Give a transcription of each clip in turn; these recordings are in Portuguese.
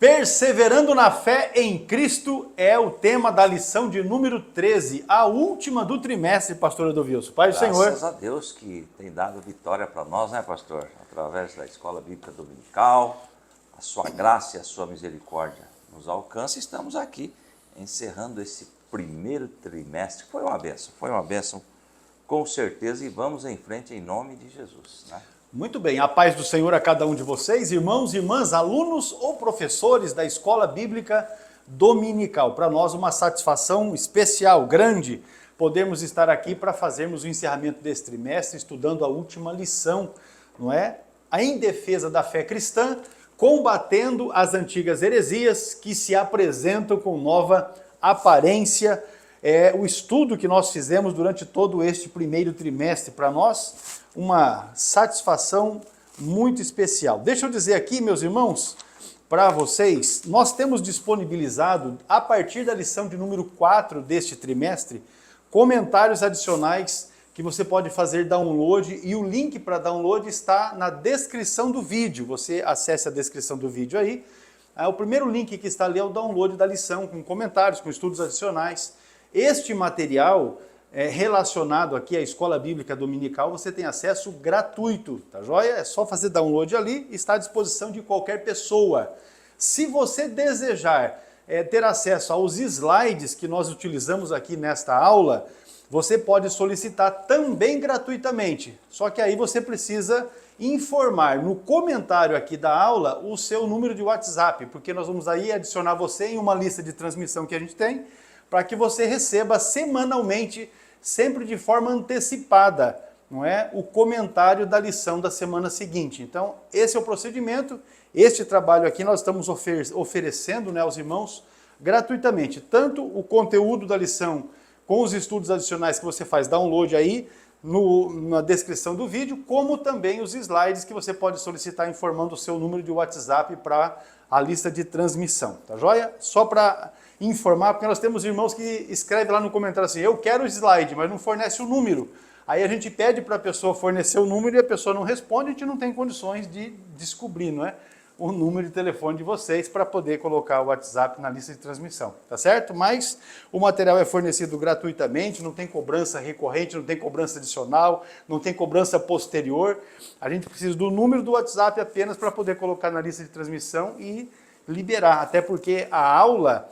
Perseverando na fé em Cristo é o tema da lição de número 13, a última do trimestre, pastor Edovilson. Pai do Senhor. Graças a Deus que tem dado vitória para nós, né, pastor? Através da Escola Bíblica Dominical, a sua graça e a sua misericórdia nos alcança. Estamos aqui encerrando esse primeiro trimestre. Foi uma bênção com certeza, e vamos em frente em nome de Jesus, né? Muito bem, a paz do Senhor a cada um de vocês, irmãos e irmãs, alunos ou professores da Escola Bíblica Dominical. Para nós uma satisfação especial, grande, podermos estar aqui para fazermos o encerramento desse trimestre, estudando a última lição, não é? Em defesa da fé cristã, combatendo as antigas heresias que se apresentam com nova aparência. É o estudo que nós fizemos durante todo este primeiro trimestre para nós, uma satisfação muito especial. Deixa eu dizer aqui, meus irmãos, para vocês, nós temos disponibilizado, a partir da lição de número 4 deste trimestre, comentários adicionais que você pode fazer download, e o link para download está na descrição do vídeo. Você acesse a descrição do vídeo aí. O primeiro link que está ali é o download da lição, com comentários, com estudos adicionais. Este material relacionado aqui à Escola Bíblica Dominical, você tem acesso gratuito, tá joia? É só fazer download ali, está à disposição de qualquer pessoa. Se você desejar ter acesso aos slides que nós utilizamos aqui nesta aula, você pode solicitar também gratuitamente. Só que aí você precisa informar no comentário aqui da aula o seu número de WhatsApp, porque nós vamos aí adicionar você em uma lista de transmissão que a gente tem, para que você receba semanalmente, sempre de forma antecipada, não é? O comentário da lição da semana seguinte. Então, esse é o procedimento, este trabalho aqui nós estamos oferecendo, né, aos irmãos gratuitamente, tanto o conteúdo da lição com os estudos adicionais que você faz download aí na descrição do vídeo, como também os slides que você pode solicitar informando o seu número de WhatsApp para a lista de transmissão, tá joia? Só para informar, porque nós temos irmãos que escrevem lá no comentário assim, eu quero o slide, mas não fornece o número. Aí a gente pede para a pessoa fornecer o número e a pessoa não responde, a gente não tem condições de descobrir, não é? O número de telefone de vocês para poder colocar o WhatsApp na lista de transmissão, tá certo? Mas o material é fornecido gratuitamente, não tem cobrança recorrente, não tem cobrança adicional, não tem cobrança posterior. A gente precisa do número do WhatsApp apenas para poder colocar na lista de transmissão e liberar, até porque a aula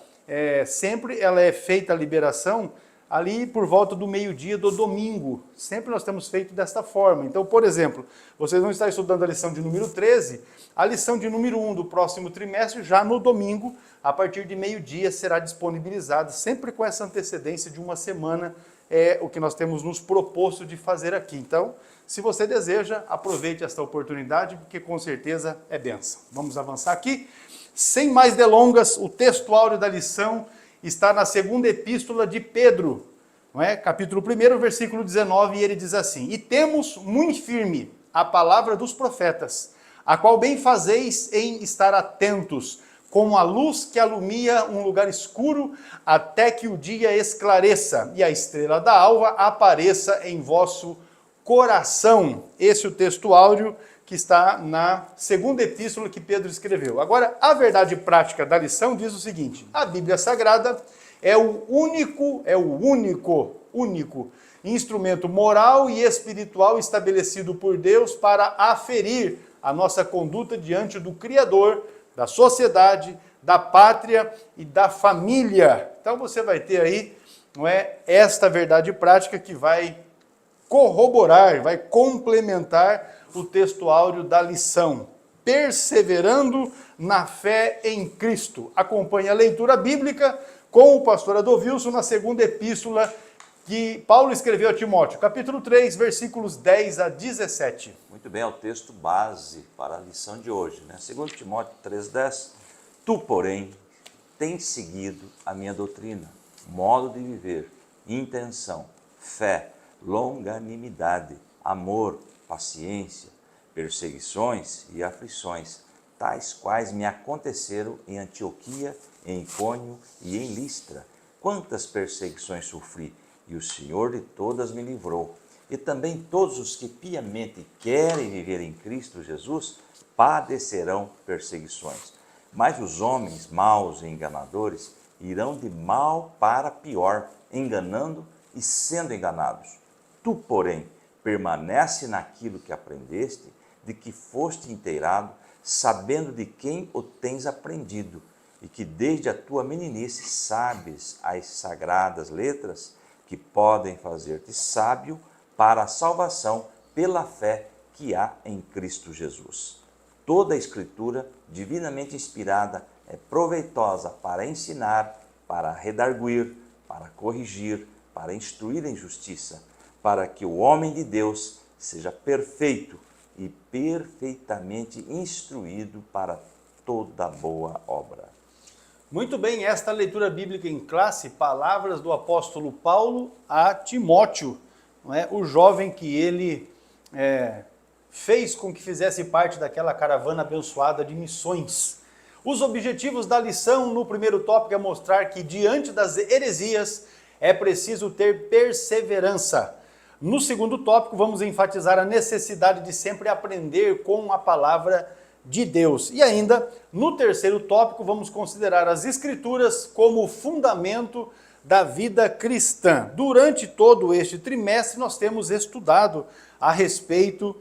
sempre ela é feita a liberação ali por volta do meio-dia do domingo. Sempre nós temos feito desta forma. Então, por exemplo, vocês vão estar estudando a lição de número 13, a lição de número 1 do próximo trimestre, já no domingo, a partir de meio-dia, será disponibilizada, sempre com essa antecedência de uma semana, é o que nós temos nos proposto de fazer aqui. Então, se você deseja, aproveite esta oportunidade, porque com certeza é bênção. Vamos avançar aqui. Sem mais delongas, o texto áureo da lição está na segunda epístola de Pedro, não é? Capítulo 1, versículo 19, e ele diz assim, e temos muito firme a palavra dos profetas, a qual bem fazeis em estar atentos, como a luz que alumia um lugar escuro, até que o dia esclareça, e a estrela da alva apareça em vosso coração. Esse é o texto áureo que está na segunda epístola que Pedro escreveu. Agora, a verdade prática da lição diz o seguinte, a Bíblia Sagrada é o único instrumento moral e espiritual estabelecido por Deus para aferir a nossa conduta diante do Criador, da sociedade, da pátria e da família. Então você vai ter aí, não é, esta verdade prática que vai corroborar, vai complementar o texto áureo da lição, perseverando na fé em Cristo. Acompanhe a leitura bíblica com o pastor Edovilson na segunda epístola que Paulo escreveu a Timóteo, capítulo 3, versículos 10 a 17. Muito bem, é o texto base para a lição de hoje, né? 2 Timóteo 3,10, tu, porém, tens seguido a minha doutrina, modo de viver, intenção, fé, longanimidade, amor, paciência, perseguições e aflições, tais quais me aconteceram em Antioquia, em Icônio e em Listra. Quantas perseguições sofri, e o Senhor de todas me livrou. E também todos os que piamente querem viver em Cristo Jesus padecerão perseguições. Mas os homens maus e enganadores irão de mal para pior, enganando e sendo enganados. Tu, porém, permanece naquilo que aprendeste, de que foste inteirado, sabendo de quem o tens aprendido, e que desde a tua meninice sabes as sagradas letras que podem fazer-te sábio para a salvação pela fé que há em Cristo Jesus. Toda a Escritura, divinamente inspirada, é proveitosa para ensinar, para redarguir, para corrigir, para instruir em justiça, para que o homem de Deus seja perfeito e perfeitamente instruído para toda boa obra. Muito bem, esta leitura bíblica em classe, palavras do apóstolo Paulo a Timóteo, não é? O jovem que ele fez com que fizesse parte daquela caravana abençoada de missões. Os objetivos da lição no primeiro tópico é mostrar que diante das heresias é preciso ter perseverança. No segundo tópico vamos enfatizar a necessidade de sempre aprender com a palavra de Deus. E ainda, no terceiro tópico, vamos considerar as Escrituras como fundamento da vida cristã. Durante todo este trimestre, nós temos estudado a respeito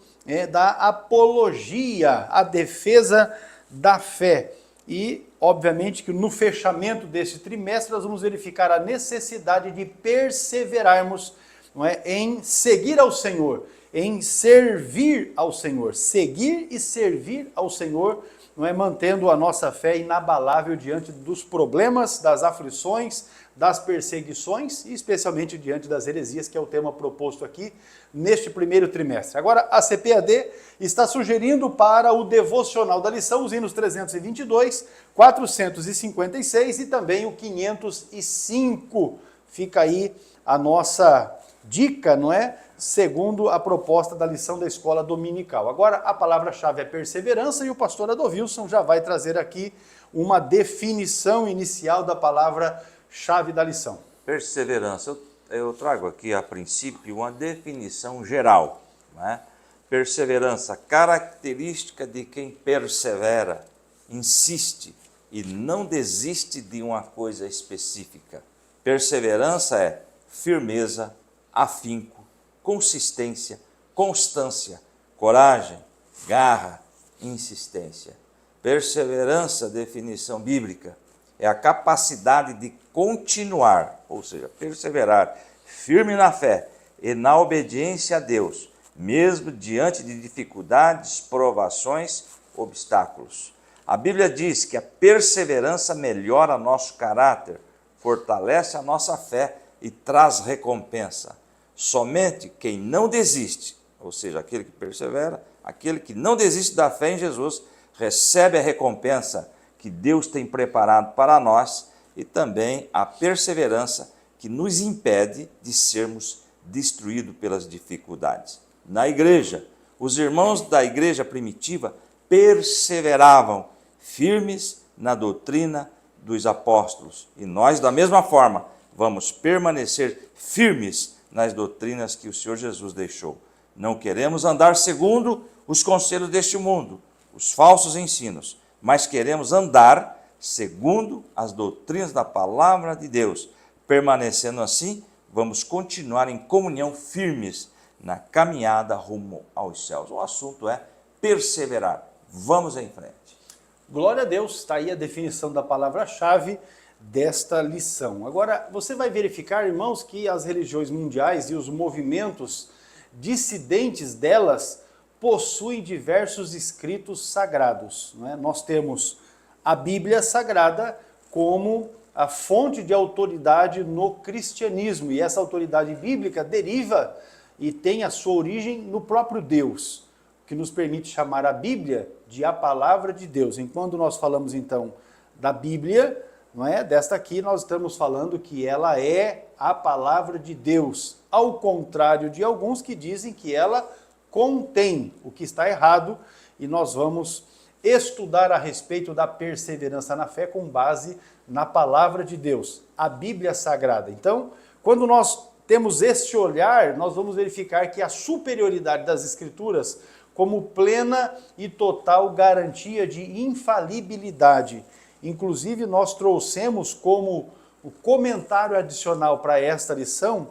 da apologia, a defesa da fé. E, obviamente, que no fechamento deste trimestre, nós vamos verificar a necessidade de perseverarmos, não é, em seguir ao Senhor, em servir ao Senhor, seguir e servir ao Senhor, não é, mantendo a nossa fé inabalável diante dos problemas, das aflições, das perseguições e especialmente diante das heresias, que é o tema proposto aqui neste primeiro trimestre. Agora, a CPAD está sugerindo para o devocional da lição os hinos 322, 456 e também o 505. Fica aí a nossa dica, não é? Segundo a proposta da lição da escola dominical. Agora, a palavra-chave é perseverança e o pastor Adolfo já vai trazer aqui uma definição inicial da palavra-chave da lição. Perseverança. Eu trago aqui, a princípio, uma definição geral, né? Perseverança, característica de quem persevera, insiste e não desiste de uma coisa específica. Perseverança é firmeza, afinco, consistência, constância, coragem, garra, insistência. Perseverança, definição bíblica, é a capacidade de continuar, ou seja, perseverar firme na fé e na obediência a Deus, mesmo diante de dificuldades, provações, obstáculos. A Bíblia diz que a perseverança melhora nosso caráter, fortalece a nossa fé e traz recompensa. Somente quem não desiste, ou seja, aquele que persevera, aquele que não desiste da fé em Jesus, recebe a recompensa que Deus tem preparado para nós e também a perseverança que nos impede de sermos destruídos pelas dificuldades. Na igreja, os irmãos da igreja primitiva perseveravam firmes na doutrina dos apóstolos e nós, da mesma forma, vamos permanecer firmes nas doutrinas que o Senhor Jesus deixou. Não queremos andar segundo os conselhos deste mundo, os falsos ensinos, mas queremos andar segundo as doutrinas da palavra de Deus. Permanecendo assim, vamos continuar em comunhão firmes na caminhada rumo aos céus. O assunto é perseverar. Vamos em frente. Glória a Deus, está aí a definição da palavra-chave desta lição. Agora, você vai verificar, irmãos, que as religiões mundiais e os movimentos dissidentes delas possuem diversos escritos sagrados, não é? Nós temos a Bíblia Sagrada como a fonte de autoridade no cristianismo, e essa autoridade bíblica deriva e tem a sua origem no próprio Deus, que nos permite chamar a Bíblia de a palavra de Deus. Enquanto nós falamos então da Bíblia, não é? Desta aqui nós estamos falando que ela é a palavra de Deus, ao contrário de alguns que dizem que ela contém, o que está errado, e nós vamos estudar a respeito da perseverança na fé com base na palavra de Deus, a Bíblia Sagrada. Então, quando nós temos este olhar, nós vamos verificar que a superioridade das Escrituras como plena e total garantia de infalibilidade. Inclusive, nós trouxemos como o comentário adicional para esta lição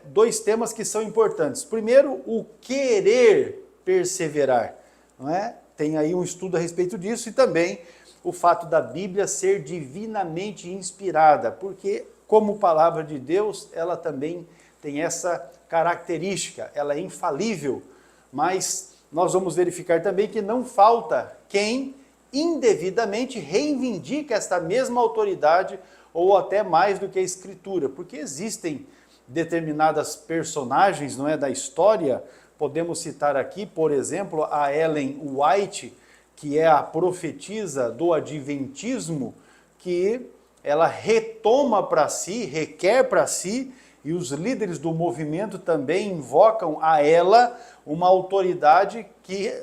dois temas que são importantes. Primeiro, o querer perseverar, não é? Tem aí um estudo a respeito disso, e também o fato da Bíblia ser divinamente inspirada, porque como palavra de Deus, ela também tem essa característica, ela é infalível, mas nós vamos verificar também que não falta quem indevidamente reivindica esta mesma autoridade, ou até mais do que a Escritura, porque existem determinadas personagens, não é, da história. Podemos citar aqui, por exemplo, a Ellen White, que é a profetisa do adventismo, que ela retoma para si, requer para si, e os líderes do movimento também invocam a ela uma autoridade que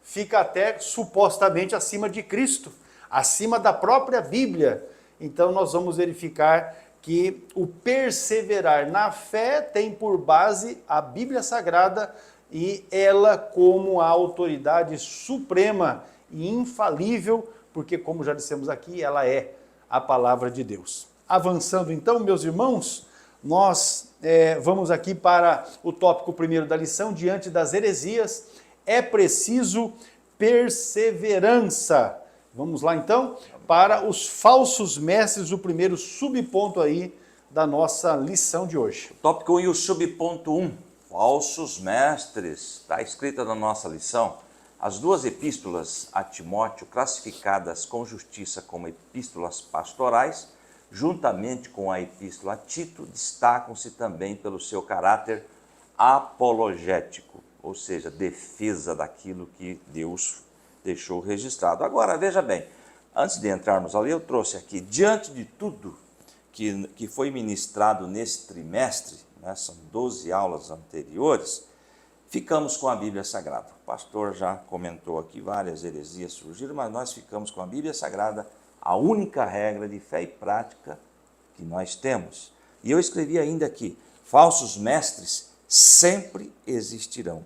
fica até supostamente acima de Cristo, acima da própria Bíblia. Então nós vamos verificar que o perseverar na fé tem por base a Bíblia Sagrada, e ela como a autoridade suprema e infalível, porque, como já dissemos aqui, ela é a palavra de Deus. Avançando então, meus irmãos, nós vamos aqui para o tópico primeiro da lição. Diante das heresias, é preciso perseverança. Vamos lá então para os falsos mestres, o primeiro subponto aí da nossa lição de hoje. Tópico 1 e o subponto 1, falsos mestres, está escrita na nossa lição. As duas epístolas a Timóteo, classificadas com justiça como epístolas pastorais, juntamente com a epístola a Tito, destacam-se também pelo seu caráter apologético, ou seja, defesa daquilo que Deus deixou registrado. Agora, veja bem, antes de entrarmos ali, eu trouxe aqui, diante de tudo que foi ministrado nesse trimestre, né, são 12 aulas anteriores, ficamos com a Bíblia Sagrada. O pastor já comentou aqui, várias heresias surgiram, mas nós ficamos com a Bíblia Sagrada, a única regra de fé e prática que nós temos. E eu escrevi ainda aqui, falsos mestres sempre existirão.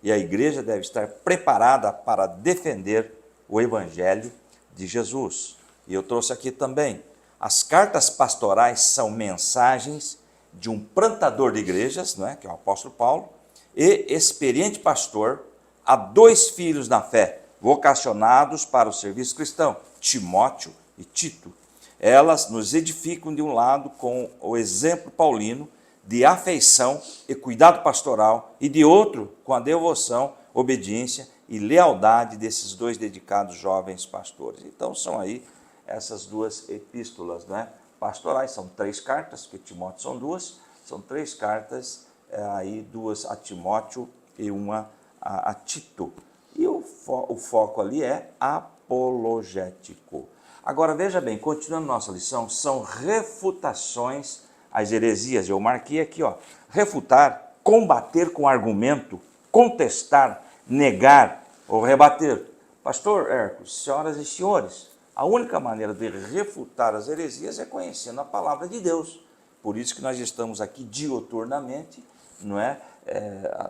E a igreja deve estar preparada para defender o Evangelho de Jesus. E eu trouxe aqui também, as cartas pastorais são mensagens de um plantador de igrejas, não é? Que é o apóstolo Paulo, e experiente pastor, a dois filhos na fé, vocacionados para o serviço cristão, Timóteo e Tito. Elas nos edificam de um lado com o exemplo paulino de afeição e cuidado pastoral, e de outro com a devoção, obediência e lealdade desses dois dedicados jovens pastores. Então são aí essas duas epístolas, né, pastorais, são 3 cartas, porque Timóteo são 2, são 3 cartas, aí 2 a Timóteo e 1 a Tito. E o foco ali é apologético. Agora veja bem, continuando nossa lição, são refutações às heresias. Eu marquei aqui, ó, refutar, combater com argumento, contestar, negar ou rebater. Pastor Hércules, senhoras e senhores, a única maneira de refutar as heresias é conhecendo a palavra de Deus. Por isso que nós estamos aqui dioturnamente, não é?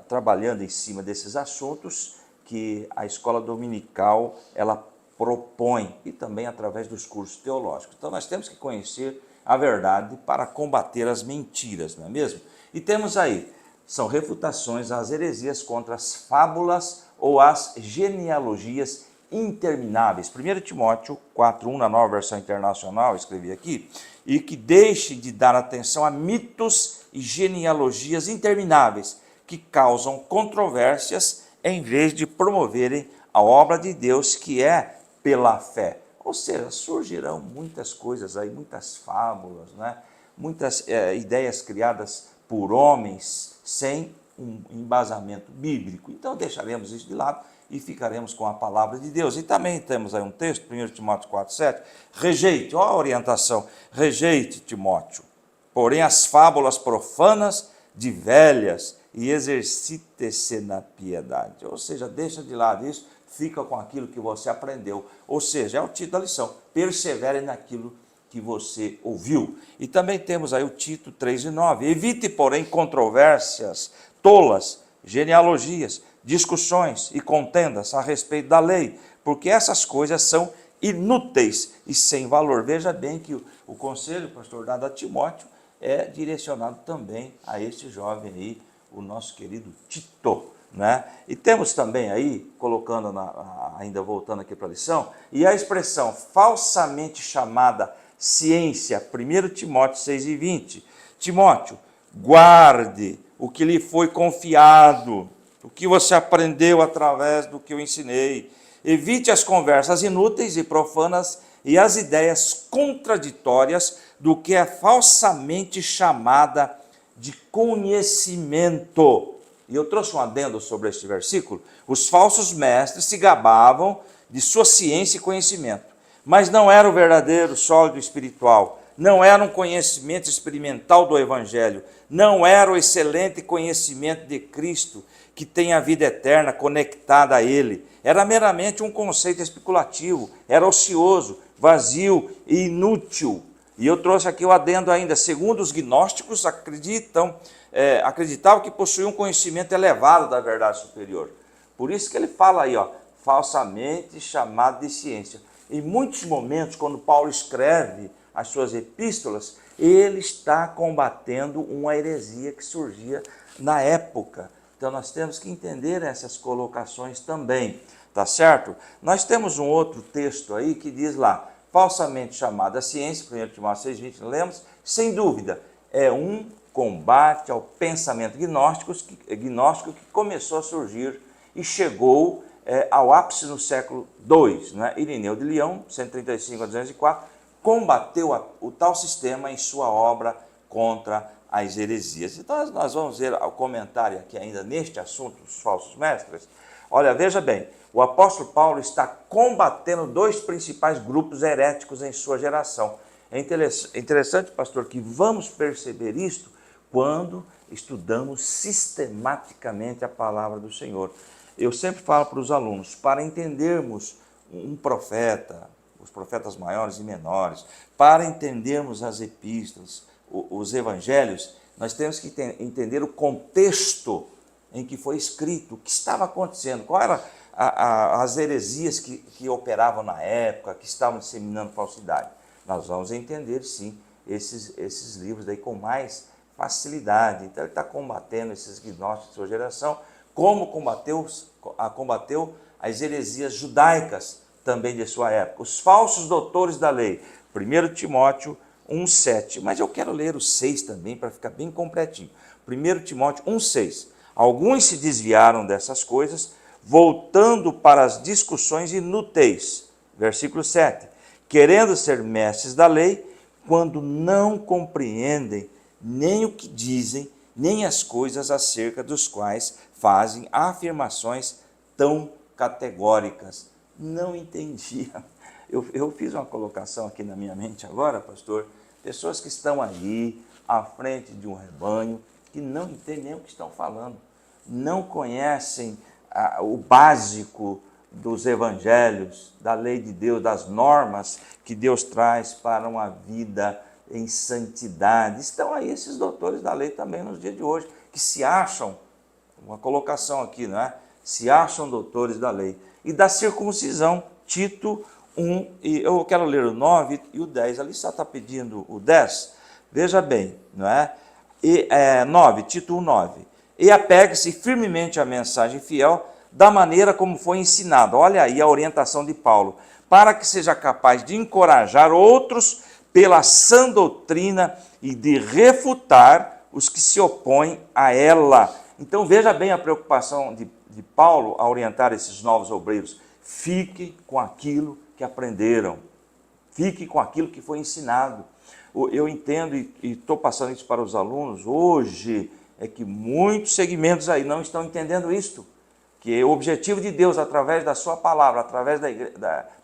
Trabalhando em cima desses assuntos que a escola dominical ela propõe, e também através dos cursos teológicos. Então nós temos que conhecer a verdade para combater as mentiras, não é mesmo? E temos aí, são refutações às heresias contra as fábulas ou as genealogias intermináveis. 1 Timóteo 4:1, na Nova Versão Internacional, escrevi aqui, e que deixe de dar atenção a mitos e genealogias intermináveis que causam controvérsias em vez de promoverem a obra de Deus, que é pela fé. Ou seja, surgirão muitas coisas aí, muitas fábulas, né? Muitas ideias criadas por homens sem um embasamento bíblico. Então deixaremos isso de lado e ficaremos com a palavra de Deus. E também temos aí um texto, 1 Timóteo 4:7, rejeite, ó a orientação, rejeite, Timóteo, porém as fábulas profanas de velhas e exercite-se na piedade. Ou seja, deixa de lado isso, fica com aquilo que você aprendeu. Ou seja, é o título da lição, persevere naquilo que você ouviu. E também temos aí o Tito 3:9, evite, porém, controvérsias tolas, genealogias, discussões e contendas a respeito da lei, porque essas coisas são inúteis e sem valor. Veja bem que o conselho, pastor, dado a Timóteo, é direcionado também a esse jovem aí, o nosso querido Tito, né? E temos também aí, colocando, ainda voltando aqui para a lição, e a expressão falsamente chamada ciência, 1 Timóteo 6:20. Timóteo, guarde o que lhe foi confiado, o que você aprendeu através do que eu ensinei. Evite as conversas inúteis e profanas e as ideias contraditórias do que é falsamente chamada de conhecimento. E eu trouxe um adendo sobre este versículo. Os falsos mestres se gabavam de sua ciência e conhecimento, mas não era o verdadeiro sólido espiritual, não era um conhecimento experimental do Evangelho, não era o excelente conhecimento de Cristo, que tem a vida eterna conectada a Ele. Era meramente um conceito especulativo, era ocioso, vazio e inútil. E eu trouxe aqui o adendo ainda, segundo os gnósticos, acreditavam que possuíam um conhecimento elevado da verdade superior. Por isso que ele fala aí, falsamente chamado de ciência. Em muitos momentos, quando Paulo escreve as suas epístolas, ele está combatendo uma heresia que surgia na época. Então nós temos que entender essas colocações também, tá certo? Nós temos um outro texto aí que diz lá, falsamente chamada ciência, 1 Timóteo 6:20, lemos, sem dúvida, é um combate ao pensamento gnóstico que começou a surgir e chegou ao ápice no século II. Né? Irineu de Leão, 135 a 204, combateu o tal sistema em sua obra contra as heresias. Então nós vamos ver o comentário aqui ainda neste assunto dos falsos mestres. Olha, veja bem, o apóstolo Paulo está combatendo dois principais grupos heréticos em sua geração. É interessante, pastor, que vamos perceber isto quando estudamos sistematicamente a palavra do Senhor. Eu sempre falo para os alunos, para entendermos um profeta, os profetas maiores e menores, para entendermos as epístolas, os evangelhos, nós temos que entender o contexto em que foi escrito, o que estava acontecendo, qual era as heresias que operavam na época, que estavam disseminando falsidade. Nós vamos entender, sim, esses livros daí com mais facilidade. Então ele está combatendo esses gnósticos de sua geração, como combateu as heresias judaicas também de sua época, os falsos doutores da lei. 1 Timóteo 1:7, mas eu quero ler o 6 também para ficar bem completinho. 1 Timóteo 1:6, alguns se desviaram dessas coisas, voltando para as discussões inúteis. Versículo 7, querendo ser mestres da lei, quando não compreendem nem o que dizem, nem as coisas acerca dos quais fazem afirmações tão categóricas. Não entendia. Eu fiz uma colocação aqui na minha mente agora, pastor, pessoas que estão aí à frente de um rebanho, que não entendem nem o que estão falando, não conhecem o básico dos evangelhos, da lei de Deus, das normas que Deus traz para uma vida em santidade. Estão aí esses doutores da lei também nos dias de hoje, que se acham, uma colocação aqui, não é? Se acham doutores da lei. E da circuncisão, Tito 1, e eu quero ler o 9 e o 10, ali só está pedindo o 10, veja bem, não é? 9, Tito 1:9, e apegue-se firmemente à mensagem fiel, da maneira como foi ensinado. Olha aí a orientação de Paulo, para que seja capaz de encorajar outros pela sã doutrina e de refutar os que se opõem a ela. Então veja bem a preocupação de Paulo a orientar esses novos obreiros. Fique com aquilo que aprenderam, fique com aquilo que foi ensinado. Eu entendo e estou passando isso para os alunos hoje, é que muitos segmentos aí não estão entendendo isto, que o objetivo de Deus através da sua palavra,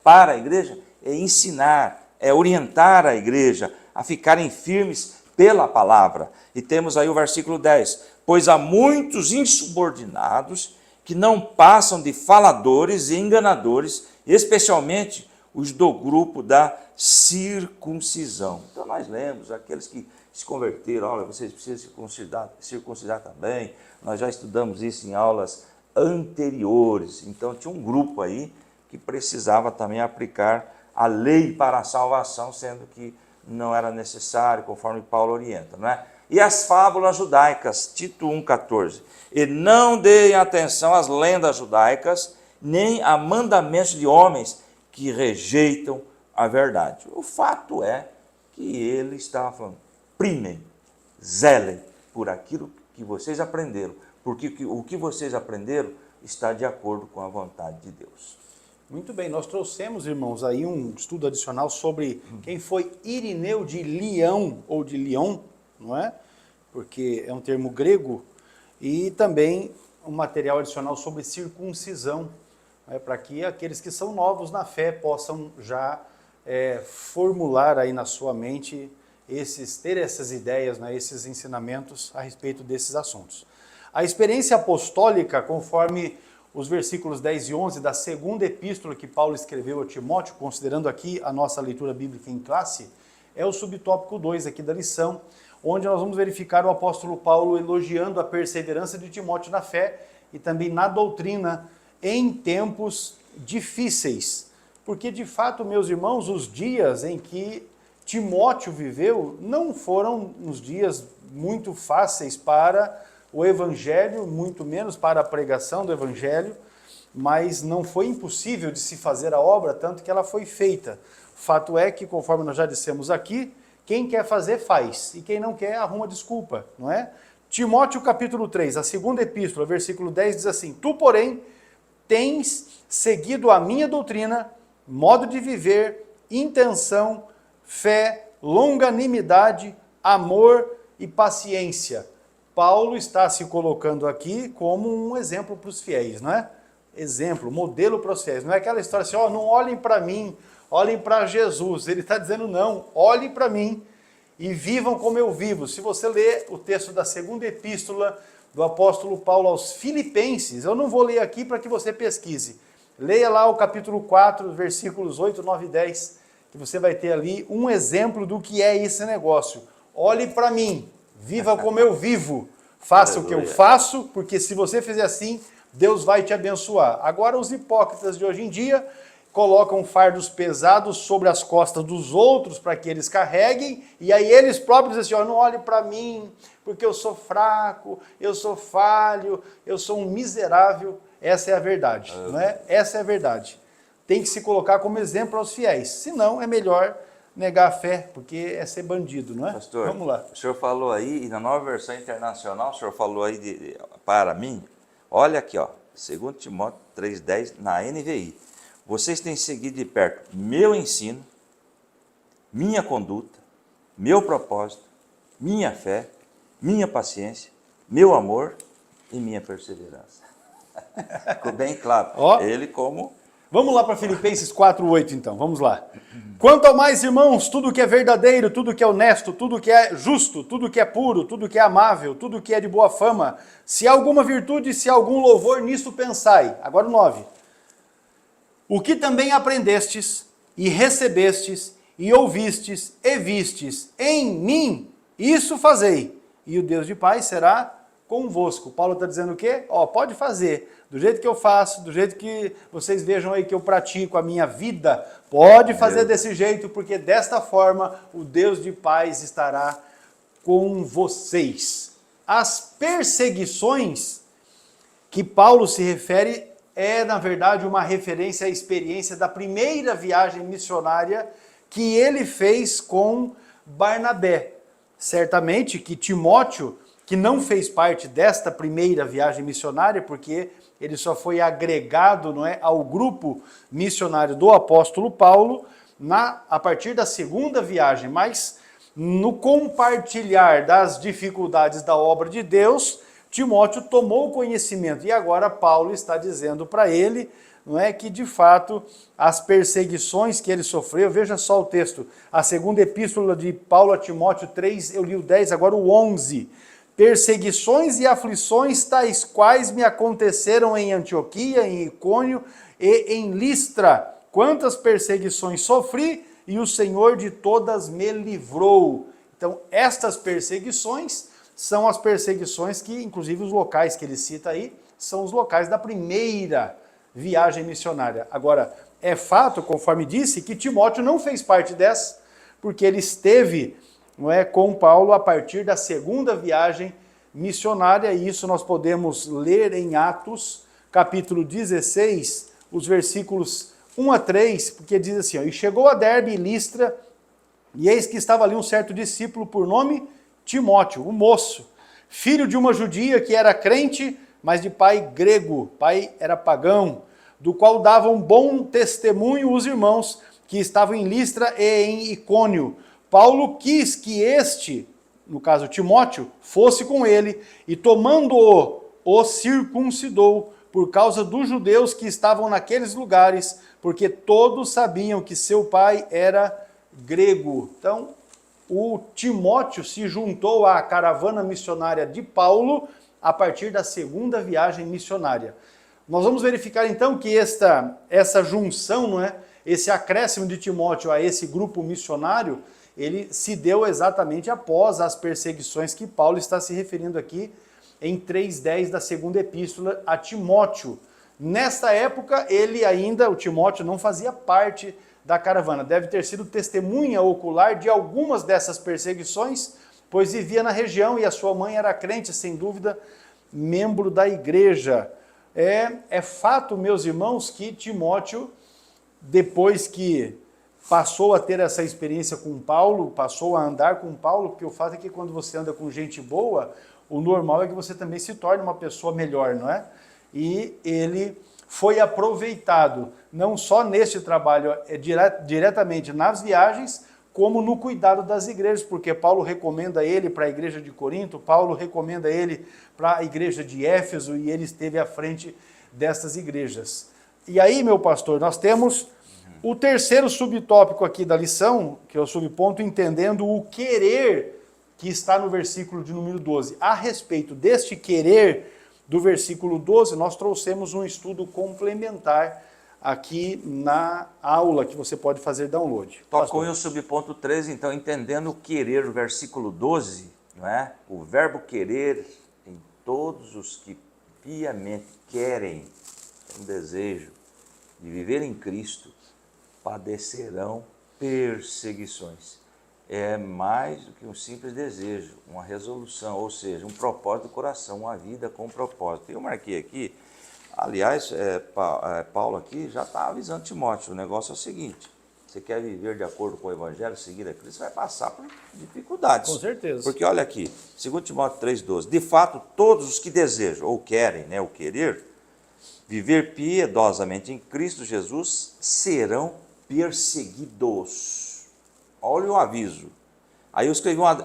para a igreja, é ensinar, é orientar a igreja a ficarem firmes pela palavra. E temos aí o versículo 10, pois há muitos insubordinados que não passam de faladores e enganadores, especialmente os do grupo da circuncisão. Então nós lemos aqueles que se converteram, olha, vocês precisam se circuncidar também, nós já estudamos isso em aulas anteriores. Então tinha um grupo aí que precisava também aplicar a lei para a salvação, sendo que não era necessário, conforme Paulo orienta, não é? E as fábulas judaicas, Tito 1,14. E não deem atenção às lendas judaicas, nem a mandamentos de homens que rejeitam a verdade. O fato é que ele estava falando, primem, zelem por aquilo que vocês aprenderam, porque o que vocês aprenderam está de acordo com a vontade de Deus. Muito bem, nós trouxemos, irmãos, aí um estudo adicional sobre quem foi Irineu de Lião, ou de Lyon, não é? Porque é um termo grego, e também um material adicional sobre circuncisão, para que aqueles que são novos na fé possam já formular aí na sua mente ter essas ideias, né, esses ensinamentos a respeito desses assuntos. A experiência apostólica, conforme os versículos 10 e 11 da segunda epístola que Paulo escreveu a Timóteo, considerando aqui a nossa leitura bíblica em classe, é o subtópico 2 aqui da lição, onde nós vamos verificar o apóstolo Paulo elogiando a perseverança de Timóteo na fé e também na doutrina em tempos difíceis. Porque, de fato, meus irmãos, os dias em que Timóteo viveu não foram uns dias muito fáceis para o evangelho, muito menos para a pregação do evangelho, mas não foi impossível de se fazer a obra, tanto que ela foi feita. Fato é que, conforme nós já dissemos aqui, quem quer fazer, faz, e quem não quer, arruma desculpa, não é? Timóteo capítulo 3, a segunda epístola, versículo 10, diz assim, tu, porém, tens seguido a minha doutrina, modo de viver, intenção, fé, longanimidade, amor e paciência. Paulo está se colocando aqui como um exemplo para os fiéis, não é? Exemplo, modelo para os fiéis. Não é aquela história assim, não olhem para mim, olhem para Jesus. Ele está dizendo, não, olhem para mim e vivam como eu vivo. Se você ler o texto da segunda epístola do apóstolo Paulo aos Filipenses, eu não vou ler aqui para que você pesquise. Leia lá o capítulo 4, versículos 8, 9 e 10, que você vai ter ali um exemplo do que é esse negócio. Olhe para mim, viva como eu vivo, faça o que eu faço, porque se você fizer assim, Deus vai te abençoar. Agora os hipócritas de hoje em dia colocam fardos pesados sobre as costas dos outros para que eles carreguem, e aí eles próprios dizem assim, não olhe para mim, porque eu sou fraco, eu sou falho, eu sou um miserável. Essa é a verdade, não é? Essa é a verdade. Tem que se colocar como exemplo aos fiéis, senão é melhor negar a fé, porque é ser bandido, não é? Pastor, vamos lá. O senhor falou aí, e na nova versão internacional, o senhor falou aí para mim, olha aqui, ó, 2 Timóteo 3,10, na NVI. Vocês têm seguido de perto meu ensino, minha conduta, meu propósito, minha fé, minha paciência, meu amor e minha perseverança. Ficou bem claro. Ele como... Vamos lá para Filipenses 4:8 então, vamos lá. Quanto ao mais, irmãos, tudo que é verdadeiro, tudo que é honesto, tudo que é justo, tudo que é puro, tudo que é amável, tudo que é de boa fama, se há alguma virtude, se há algum louvor, nisso pensai. Agora o 9. O que também aprendestes, e recebestes, e ouvistes, e vistes em mim, isso fazei, e o Deus de paz será convosco. Paulo está dizendo o quê? Pode fazer, do jeito que eu faço, do jeito que vocês vejam aí que eu pratico a minha vida, pode fazer desse jeito, porque desta forma o Deus de paz estará com vocês. As perseguições que Paulo se refere na verdade, uma referência à experiência da primeira viagem missionária que ele fez com Barnabé. Certamente que Timóteo, que não fez parte desta primeira viagem missionária, porque ele só foi agregado, não é, ao grupo missionário do apóstolo Paulo a partir da segunda viagem, mas no compartilhar das dificuldades da obra de Deus, Timóteo tomou conhecimento e agora Paulo está dizendo para ele, não é, que de fato as perseguições que ele sofreu, veja só o texto, a segunda epístola de Paulo a Timóteo 3, eu li o 10, agora o 11. Perseguições e aflições tais quais me aconteceram em Antioquia, em Icônio e em Listra. Quantas perseguições sofri e o Senhor de todas me livrou. Então, estas perseguições são as perseguições que, inclusive os locais que ele cita aí, são os locais da primeira viagem missionária. Agora, é fato, conforme disse, que Timóteo não fez parte dessa, porque ele esteve, não é, com Paulo a partir da segunda viagem missionária, e isso nós podemos ler em Atos, capítulo 16, os versículos 1 a 3, porque diz assim, ó, e chegou a Derbe e Listra, e eis que estava ali um certo discípulo por nome Timóteo, o moço, filho de uma judia que era crente, mas de pai grego, pai era pagão, do qual davam bom testemunho os irmãos que estavam em Listra e em Icônio. Paulo quis que este, no caso Timóteo, fosse com ele, e tomando-o, o circuncidou, por causa dos judeus que estavam naqueles lugares, porque todos sabiam que seu pai era grego. Então, o Timóteo se juntou à caravana missionária de Paulo a partir da segunda viagem missionária. Nós vamos verificar então que essa junção, não é? Esse acréscimo de Timóteo a esse grupo missionário, ele se deu exatamente após as perseguições que Paulo está se referindo aqui em 3:10 da segunda epístola a Timóteo. Nesta época, o Timóteo não fazia parte da caravana. Deve ter sido testemunha ocular de algumas dessas perseguições, pois vivia na região e a sua mãe era crente, sem dúvida, membro da igreja. É fato, meus irmãos, que Timóteo, depois que passou a ter essa experiência com Paulo, passou a andar com Paulo, porque o fato é que quando você anda com gente boa, o normal é que você também se torne uma pessoa melhor, não é? E ele foi aproveitado, não só neste trabalho, diretamente nas viagens, como no cuidado das igrejas, porque Paulo recomenda ele para a igreja de Corinto, Paulo recomenda ele para a igreja de Éfeso, e ele esteve à frente dessas igrejas. E aí, meu pastor, nós temos o terceiro subtópico aqui da lição, que é o subponto entendendo o querer, que está no versículo de número 12. A respeito deste querer do versículo 12, nós trouxemos um estudo complementar aqui na aula que você pode fazer download. Tocou em o subponto 13, então, entendendo o querer, o versículo 12, não é? O verbo querer em todos os que piamente querem, têm desejo de viver em Cristo, padecerão perseguições. É mais do que um simples desejo, uma resolução, ou seja, um propósito do coração, uma vida com propósito. Eu marquei aqui, aliás, Paulo aqui já está avisando Timóteo, o negócio é o seguinte, você quer viver de acordo com o Evangelho, seguir a Cristo, você vai passar por dificuldades. Com certeza. Porque olha aqui, 2 Timóteo 3,12, de fato, todos os que desejam, ou querem, né, o querer, viver piedosamente em Cristo Jesus, serão perseguidos. Olha o aviso. Aí eu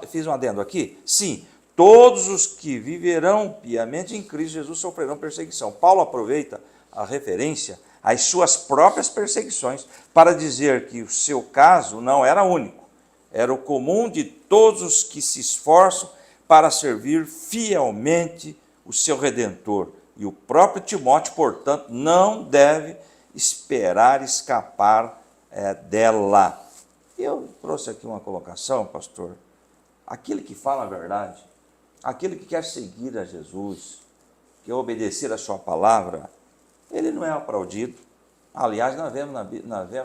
fiz um adendo aqui. Sim, todos os que viverão piamente em Cristo Jesus sofrerão perseguição. Paulo aproveita a referência às suas próprias perseguições para dizer que o seu caso não era único. Era o comum de todos os que se esforçam para servir fielmente o seu Redentor. E o próprio Timóteo, portanto, não deve esperar escapar dela. Eu trouxe aqui uma colocação, pastor. Aquele que fala a verdade, aquele que quer seguir a Jesus, que obedecer a sua palavra, ele não é aplaudido. Aliás, nós vemos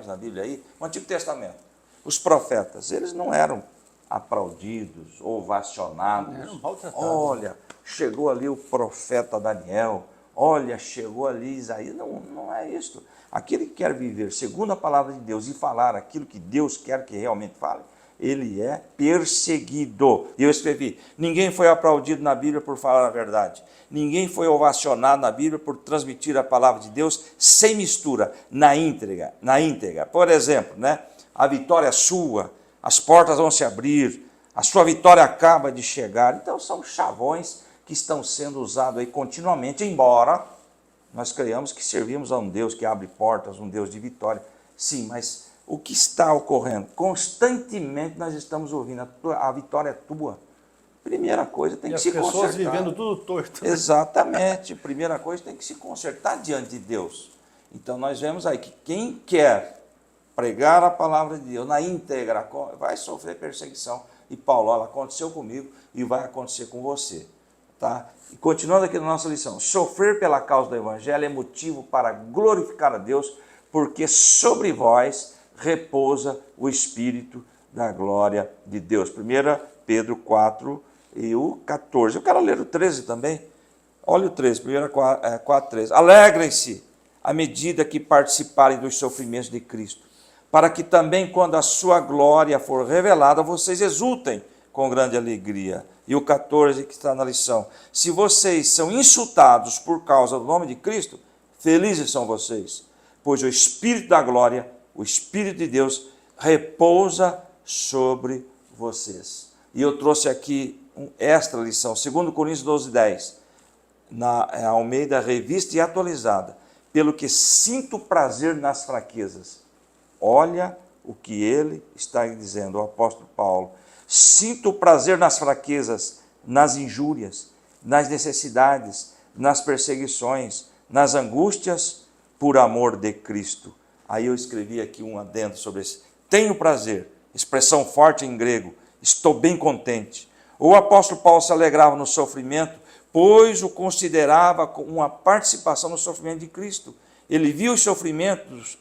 na Bíblia aí, no Antigo Testamento, os profetas, eles não eram aplaudidos, ovacionados. Eram maltratados. Olha, chegou ali o profeta Daniel, olha, chegou ali Isaías. Não é isso. Aquele que quer viver segundo a palavra de Deus e falar aquilo que Deus quer que realmente fale, ele é perseguido. E eu escrevi, ninguém foi aplaudido na Bíblia por falar a verdade. Ninguém foi ovacionado na Bíblia por transmitir a palavra de Deus sem mistura, na íntegra. Por exemplo, né, a vitória é sua, as portas vão se abrir, a sua vitória acaba de chegar. Então são chavões que estão sendo usados aí continuamente, embora nós creiamos que servimos a um Deus que abre portas, um Deus de vitória. Sim, mas o que está ocorrendo? Constantemente nós estamos ouvindo, a vitória é tua. Primeira coisa, tem que se consertar. As pessoas vivendo tudo torto. Exatamente. Primeira coisa, tem que se consertar diante de Deus. Então nós vemos aí que quem quer pregar a palavra de Deus na íntegra vai sofrer perseguição. E Paulo, olha, aconteceu comigo e vai acontecer com você. Tá? E continuando aqui na nossa lição, sofrer pela causa do evangelho é motivo para glorificar a Deus, porque sobre vós repousa o Espírito da glória de Deus. 1 Pedro 4 e o 14. Eu quero ler o 13 também. Olha o 13, 4, 13. Alegrem-se à medida que participarem dos sofrimentos de Cristo, para que também, quando a sua glória for revelada, vocês exultem com grande alegria. E o 14 que está na lição. Se vocês são insultados por causa do nome de Cristo, felizes são vocês, pois o Espírito da glória, o Espírito de Deus, repousa sobre vocês. E eu trouxe aqui esta lição, 2 Coríntios 12, 10, na Almeida Revista e Atualizada. Pelo que sinto prazer nas fraquezas. Olha o que ele está dizendo, o apóstolo Paulo. Sinto prazer nas fraquezas, nas injúrias, nas necessidades, nas perseguições, nas angústias, por amor de Cristo. Aí eu escrevi aqui um adendo sobre isso. Tenho prazer, expressão forte em grego, estou bem contente. O apóstolo Paulo se alegrava no sofrimento, pois o considerava como uma participação no sofrimento de Cristo. Ele viu os sofrimentos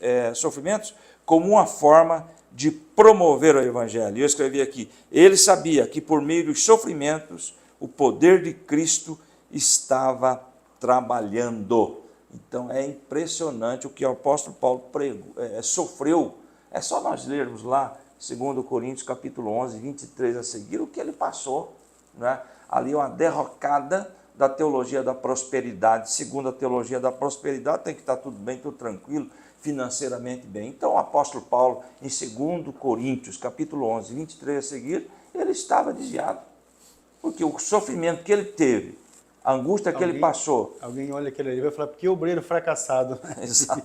como uma forma de promover o evangelho. E eu escrevi aqui, ele sabia que por meio dos sofrimentos, o poder de Cristo estava trabalhando. Então é impressionante o que o apóstolo Paulo sofreu. É só nós lermos lá, 2 Coríntios capítulo 11, 23 a seguir, o que ele passou, né? Ali uma derrocada da teologia da prosperidade. Segundo a teologia da prosperidade, tem que estar tudo bem, tudo tranquilo, financeiramente bem. Então o apóstolo Paulo, em 2 Coríntios, capítulo 11, 23 a seguir, ele estava desviado. Porque o sofrimento que ele teve, a angústia que ele passou... Alguém olha aquele ali e vai falar, porque obreiro fracassado. Exato.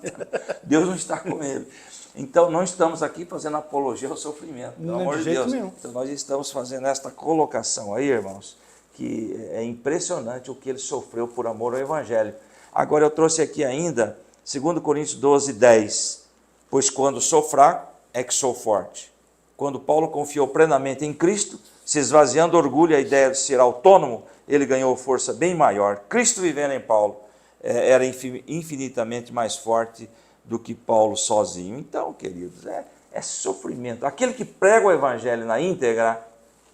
Deus não está com ele. Então, não estamos aqui fazendo apologia ao sofrimento, pelo amor de Deus. Nenhum. Então, nós estamos fazendo esta colocação aí, irmãos, que é impressionante o que ele sofreu por amor ao Evangelho. Agora, eu trouxe aqui ainda 2 Coríntios 12, 10. Pois quando sou fraco, é que sou forte. Quando Paulo confiou plenamente em Cristo, se esvaziando orgulho a ideia de ser autônomo, ele ganhou força bem maior. Cristo vivendo em Paulo era infinitamente mais forte do que Paulo sozinho. Então, queridos, é sofrimento. Aquele que prega o Evangelho na íntegra,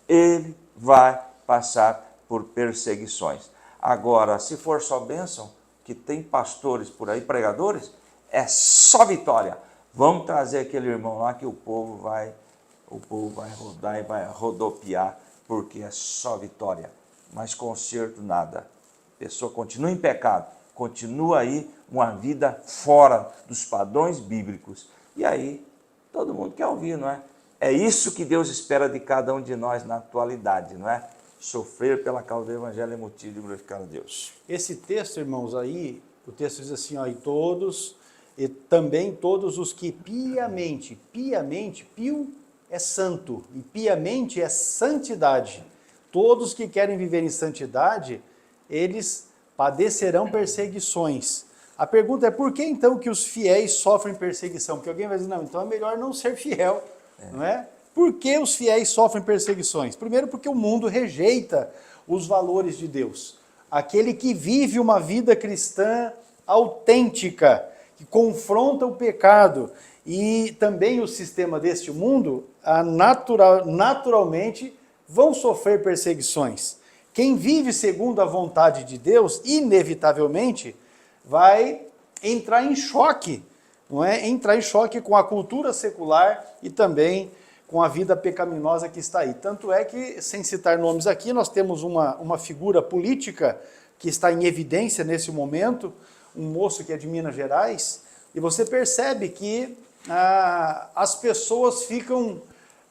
ele vai passar por perseguições. Agora, se for só bênção, que tem pastores por aí, pregadores, é só vitória. Vamos trazer aquele irmão lá que o povo vai rodar e vai rodopiar, porque é só vitória. Mas conserto nada. A pessoa continua em pecado, continua aí uma vida fora dos padrões bíblicos. E aí, todo mundo quer ouvir, não é? É isso que Deus espera de cada um de nós na atualidade, não é? Sofrer pela causa do Evangelho é motivo de glorificar a Deus. Esse texto, irmãos, aí, o texto diz assim, ó, e também todos os que piamente, pio é santo, e piamente é santidade. Todos que querem viver em santidade, eles padecerão perseguições. A pergunta é, por que então que os fiéis sofrem perseguição? Porque alguém vai dizer, não, então é melhor não ser fiel, não é? Por que os fiéis sofrem perseguições? Primeiro porque o mundo rejeita os valores de Deus. Aquele que vive uma vida cristã autêntica, que confronta o pecado e também o sistema deste mundo, naturalmente vão sofrer perseguições. Quem vive segundo a vontade de Deus, inevitavelmente, vai entrar em choque, não é? Entrar em choque com a cultura secular e também com a vida pecaminosa que está aí. Tanto é que, sem citar nomes aqui, nós temos uma figura política que está em evidência nesse momento, um moço que é de Minas Gerais, e você percebe que as pessoas ficam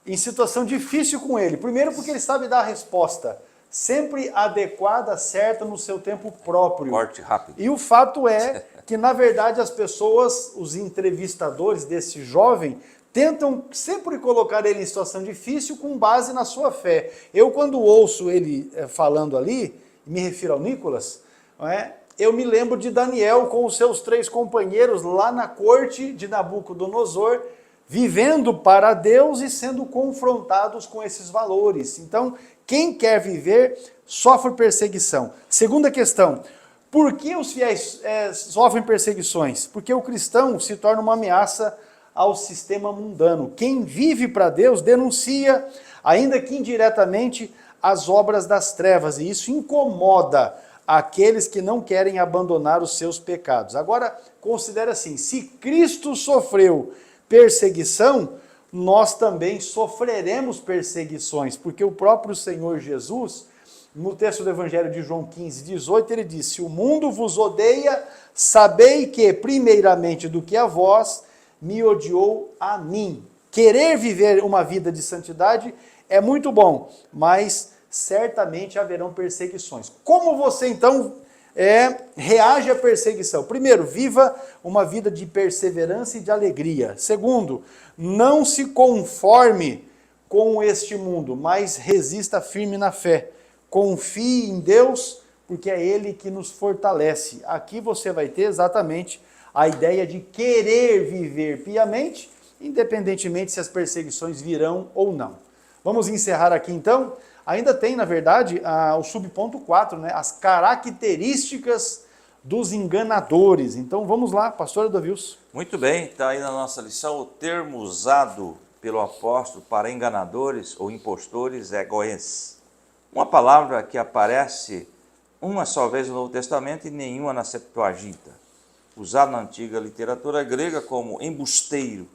em situação difícil com ele. Primeiro porque ele sabe dar a resposta, sempre adequada, certa, no seu tempo próprio. Corte rápido. E o fato é que, na verdade, as pessoas, os entrevistadores desse jovem, tentam sempre colocar ele em situação difícil com base na sua fé. Eu, quando ouço ele falando ali, me refiro ao Nicolas, não é? Eu me lembro de Daniel com os seus 3 companheiros lá na corte de Nabucodonosor, vivendo para Deus e sendo confrontados com esses valores. Então, Quem quer viver sofre perseguição. Segunda questão, por que os fiéis sofrem perseguições? Porque o cristão se torna uma ameaça ao sistema mundano. Quem vive para Deus denuncia, ainda que indiretamente, as obras das trevas, e isso incomoda aqueles que não querem abandonar os seus pecados. Agora, considere assim, se Cristo sofreu perseguição, nós também sofreremos perseguições, porque o próprio Senhor Jesus, no texto do Evangelho de João 15, 18, ele diz, se o mundo vos odeia, sabei que, primeiramente do que a vós, me odiou a mim. Querer viver uma vida de santidade é muito bom, mas certamente haverão perseguições. Como você então reage à perseguição? Primeiro, viva uma vida de perseverança e de alegria. Segundo, não se conforme com este mundo, mas resista firme na fé. Confie em Deus, porque é Ele que nos fortalece. Aqui você vai ter exatamente a ideia de querer viver piamente, independentemente se as perseguições virão ou não. Vamos encerrar aqui então. Ainda tem, na verdade, o subponto 4, né? As características dos enganadores. Então vamos lá, pastor Edovilson. Muito bem, está aí na nossa lição o termo usado pelo apóstolo para enganadores ou impostores é goes. Uma palavra que aparece uma só vez no Novo Testamento e nenhuma na Septuaginta. Usado na antiga literatura grega como embusteiro,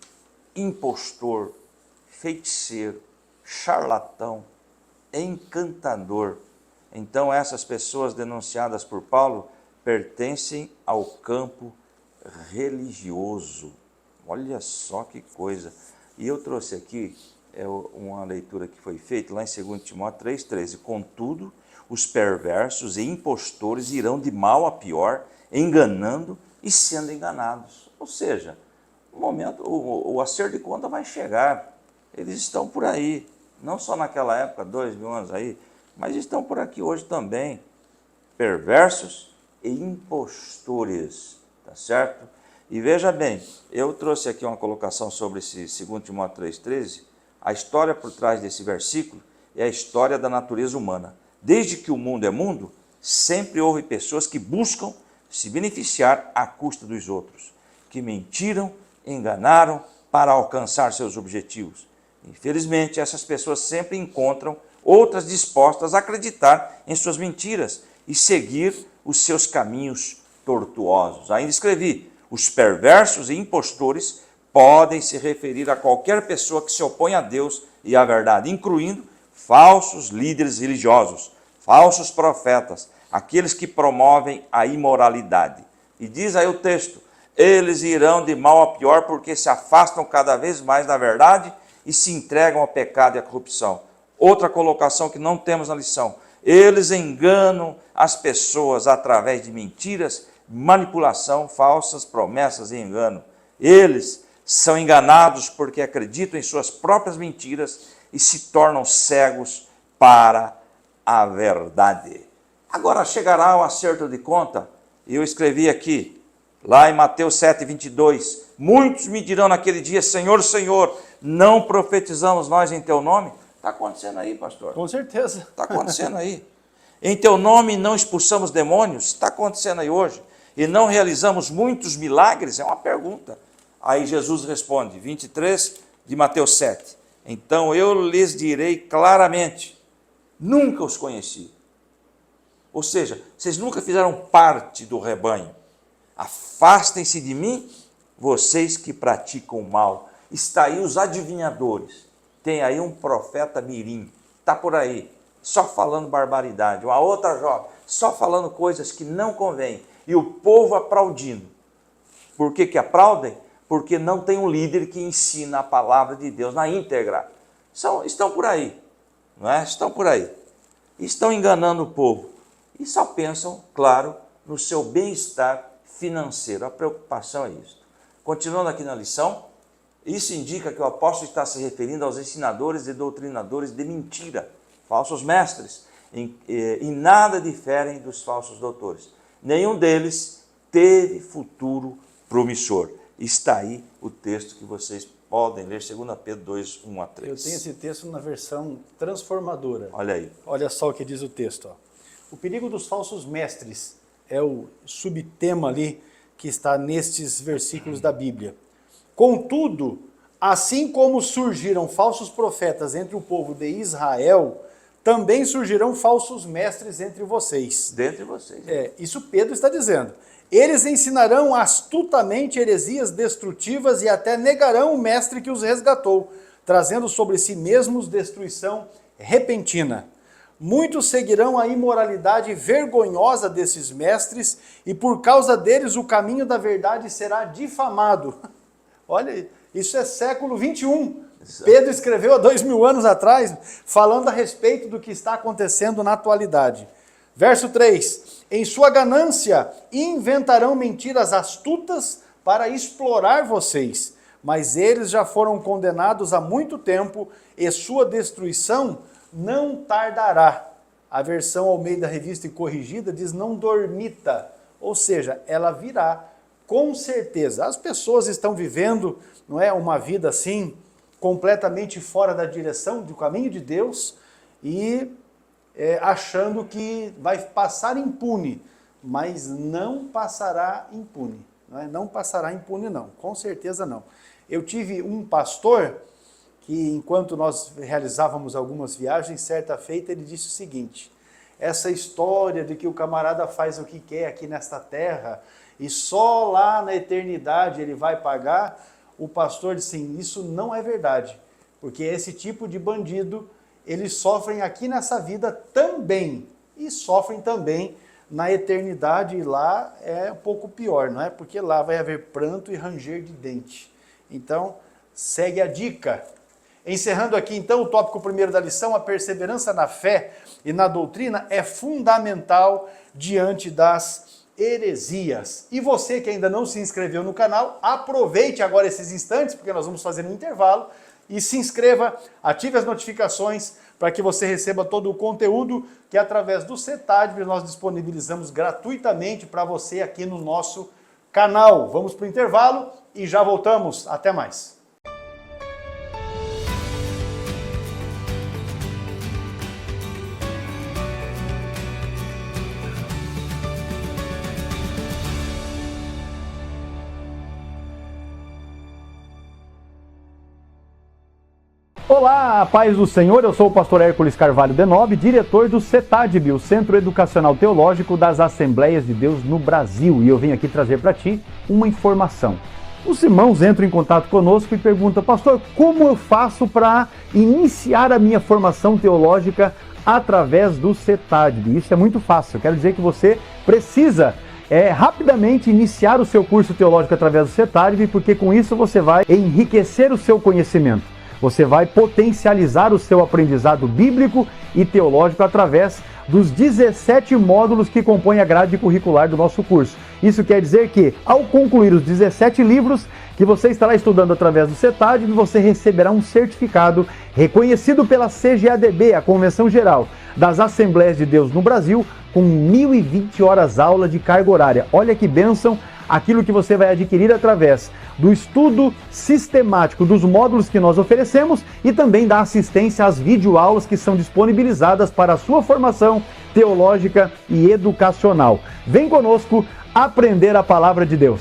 impostor, feiticeiro, charlatão, encantador. Então essas pessoas denunciadas por Paulo pertencem ao campo religioso. Olha só que coisa. E eu trouxe aqui uma leitura que foi feita lá em 2 Timóteo 3,13. Contudo, os perversos e impostores irão de mal a pior, enganando e sendo enganados. Ou seja, o momento, o acerto de conta vai chegar. Eles estão por aí, não só naquela época, 2000 anos aí, mas estão por aqui hoje também. Perversos e impostores, tá certo? E veja bem, eu trouxe aqui uma colocação sobre esse 2 Timóteo 3,13. A história por trás desse versículo é a história da natureza humana. Desde que o mundo é mundo, sempre houve pessoas que buscam se beneficiar à custa dos outros, que mentiram, enganaram para alcançar seus objetivos. Infelizmente, essas pessoas sempre encontram outras dispostas a acreditar em suas mentiras e seguir os seus caminhos tortuosos. Ainda escrevi, os perversos e impostores podem se referir a qualquer pessoa que se opõe a Deus e à verdade, incluindo falsos líderes religiosos, falsos profetas, aqueles que promovem a imoralidade. E diz aí o texto, eles irão de mal a pior porque se afastam cada vez mais da verdade e se entregam ao pecado e à corrupção. Outra colocação que não temos na lição, eles enganam as pessoas através de mentiras, manipulação, falsas promessas e engano. Eles são enganados porque acreditam em suas próprias mentiras e se tornam cegos para a verdade. Agora chegará o acerto de conta, e eu escrevi aqui, lá em Mateus 7, 22, muitos me dirão naquele dia, Senhor, Senhor, não profetizamos nós em teu nome? Está acontecendo aí, pastor? Com certeza. Está acontecendo aí. Em teu nome não expulsamos demônios? Está acontecendo aí hoje. E não realizamos muitos milagres? É uma pergunta. Aí Jesus responde, 23 de Mateus 7. Então eu lhes direi claramente, nunca os conheci. Ou seja, vocês nunca fizeram parte do rebanho. Afastem-se de mim, vocês que praticam o mal. Está aí os adivinhadores. Tem aí um profeta mirim. Está por aí, só falando barbaridade. Uma outra jovem, só falando coisas que não convêm. E o povo aplaudindo. Por que aplaudem? Porque não tem um líder que ensina a palavra de Deus na íntegra. Estão por aí, não é? Estão por aí. Estão enganando o povo. E só pensam, claro, no seu bem-estar financeiro. A preocupação é isso. Continuando aqui na lição, isso indica que o apóstolo está se referindo aos ensinadores e doutrinadores de mentira, falsos mestres, e nada diferem dos falsos doutores. Nenhum deles teve futuro promissor. Está aí o texto que vocês podem ler 2 Pedro 2, 1 a 3. Eu tenho esse texto na versão transformadora. Olha aí. Olha só o que diz o texto. Ó. O perigo dos falsos mestres é o subtema ali que está nestes versículos da Bíblia. Contudo, assim como surgiram falsos profetas entre o povo de Israel, também surgirão falsos mestres entre vocês. Dentre vocês. Isso Pedro está dizendo. Eles ensinarão astutamente heresias destrutivas e até negarão o mestre que os resgatou, trazendo sobre si mesmos destruição repentina. Muitos seguirão a imoralidade vergonhosa desses mestres e por causa deles o caminho da verdade será difamado. Olha, isso é século 21. Exato. Pedro escreveu há 2000 anos atrás, falando a respeito do que está acontecendo na atualidade. Verso 3. Em sua ganância inventarão mentiras astutas para explorar vocês, mas eles já foram condenados há muito tempo e sua destruição não tardará. A versão Almeida Revista e Corrigida diz não dormita, ou seja, ela virá com certeza. As pessoas estão vivendo, não é, uma vida assim, completamente fora da direção do caminho de Deus e achando que vai passar impune, mas não passará impune. Não passará impune não, com certeza não. Eu tive um pastor que enquanto nós realizávamos algumas viagens, certa feita ele disse o seguinte: essa história de que o camarada faz o que quer aqui nesta terra e só lá na eternidade ele vai pagar, o pastor disse assim, isso não é verdade, porque esse tipo de bandido, eles sofrem aqui nessa vida também, e sofrem também na eternidade, e lá é um pouco pior, não é? Porque lá vai haver pranto e ranger de dente. Então, segue a dica. Encerrando aqui, então, o tópico primeiro da lição, a perseverança na fé e na doutrina é fundamental diante das heresias. E você que ainda não se inscreveu no canal, aproveite agora esses instantes, porque nós vamos fazer um intervalo, e se inscreva, ative as notificações para que você receba todo o conteúdo que através do CETADB nós disponibilizamos gratuitamente para você aqui no nosso canal. Vamos para o intervalo e já voltamos. Até mais. Olá, paz do Senhor, eu sou o pastor Hércules Carvalho Denobe, diretor do CETADB, o Centro Educacional Teológico das Assembleias de Deus no Brasil, e eu vim aqui trazer para ti uma informação. Os irmãos entram em contato conosco e perguntam, pastor, como eu faço para iniciar a minha formação teológica através do CETADB? Isso é muito fácil, eu quero dizer que você precisa rapidamente iniciar o seu curso teológico através do CETADB, porque com isso você vai enriquecer o seu conhecimento. Você vai potencializar o seu aprendizado bíblico e teológico através dos 17 módulos que compõem a grade curricular do nosso curso. Isso quer dizer que, ao concluir os 17 livros que você estará estudando através do CETADB, você receberá um certificado reconhecido pela CGADB, a Convenção Geral das Assembleias de Deus no Brasil, com 1.020 horas aula de carga horária. Olha que bênção! Aquilo que você vai adquirir através do estudo sistemático dos módulos que nós oferecemos e também da assistência às videoaulas que são disponibilizadas para a sua formação teológica e educacional. Vem conosco aprender a palavra de Deus.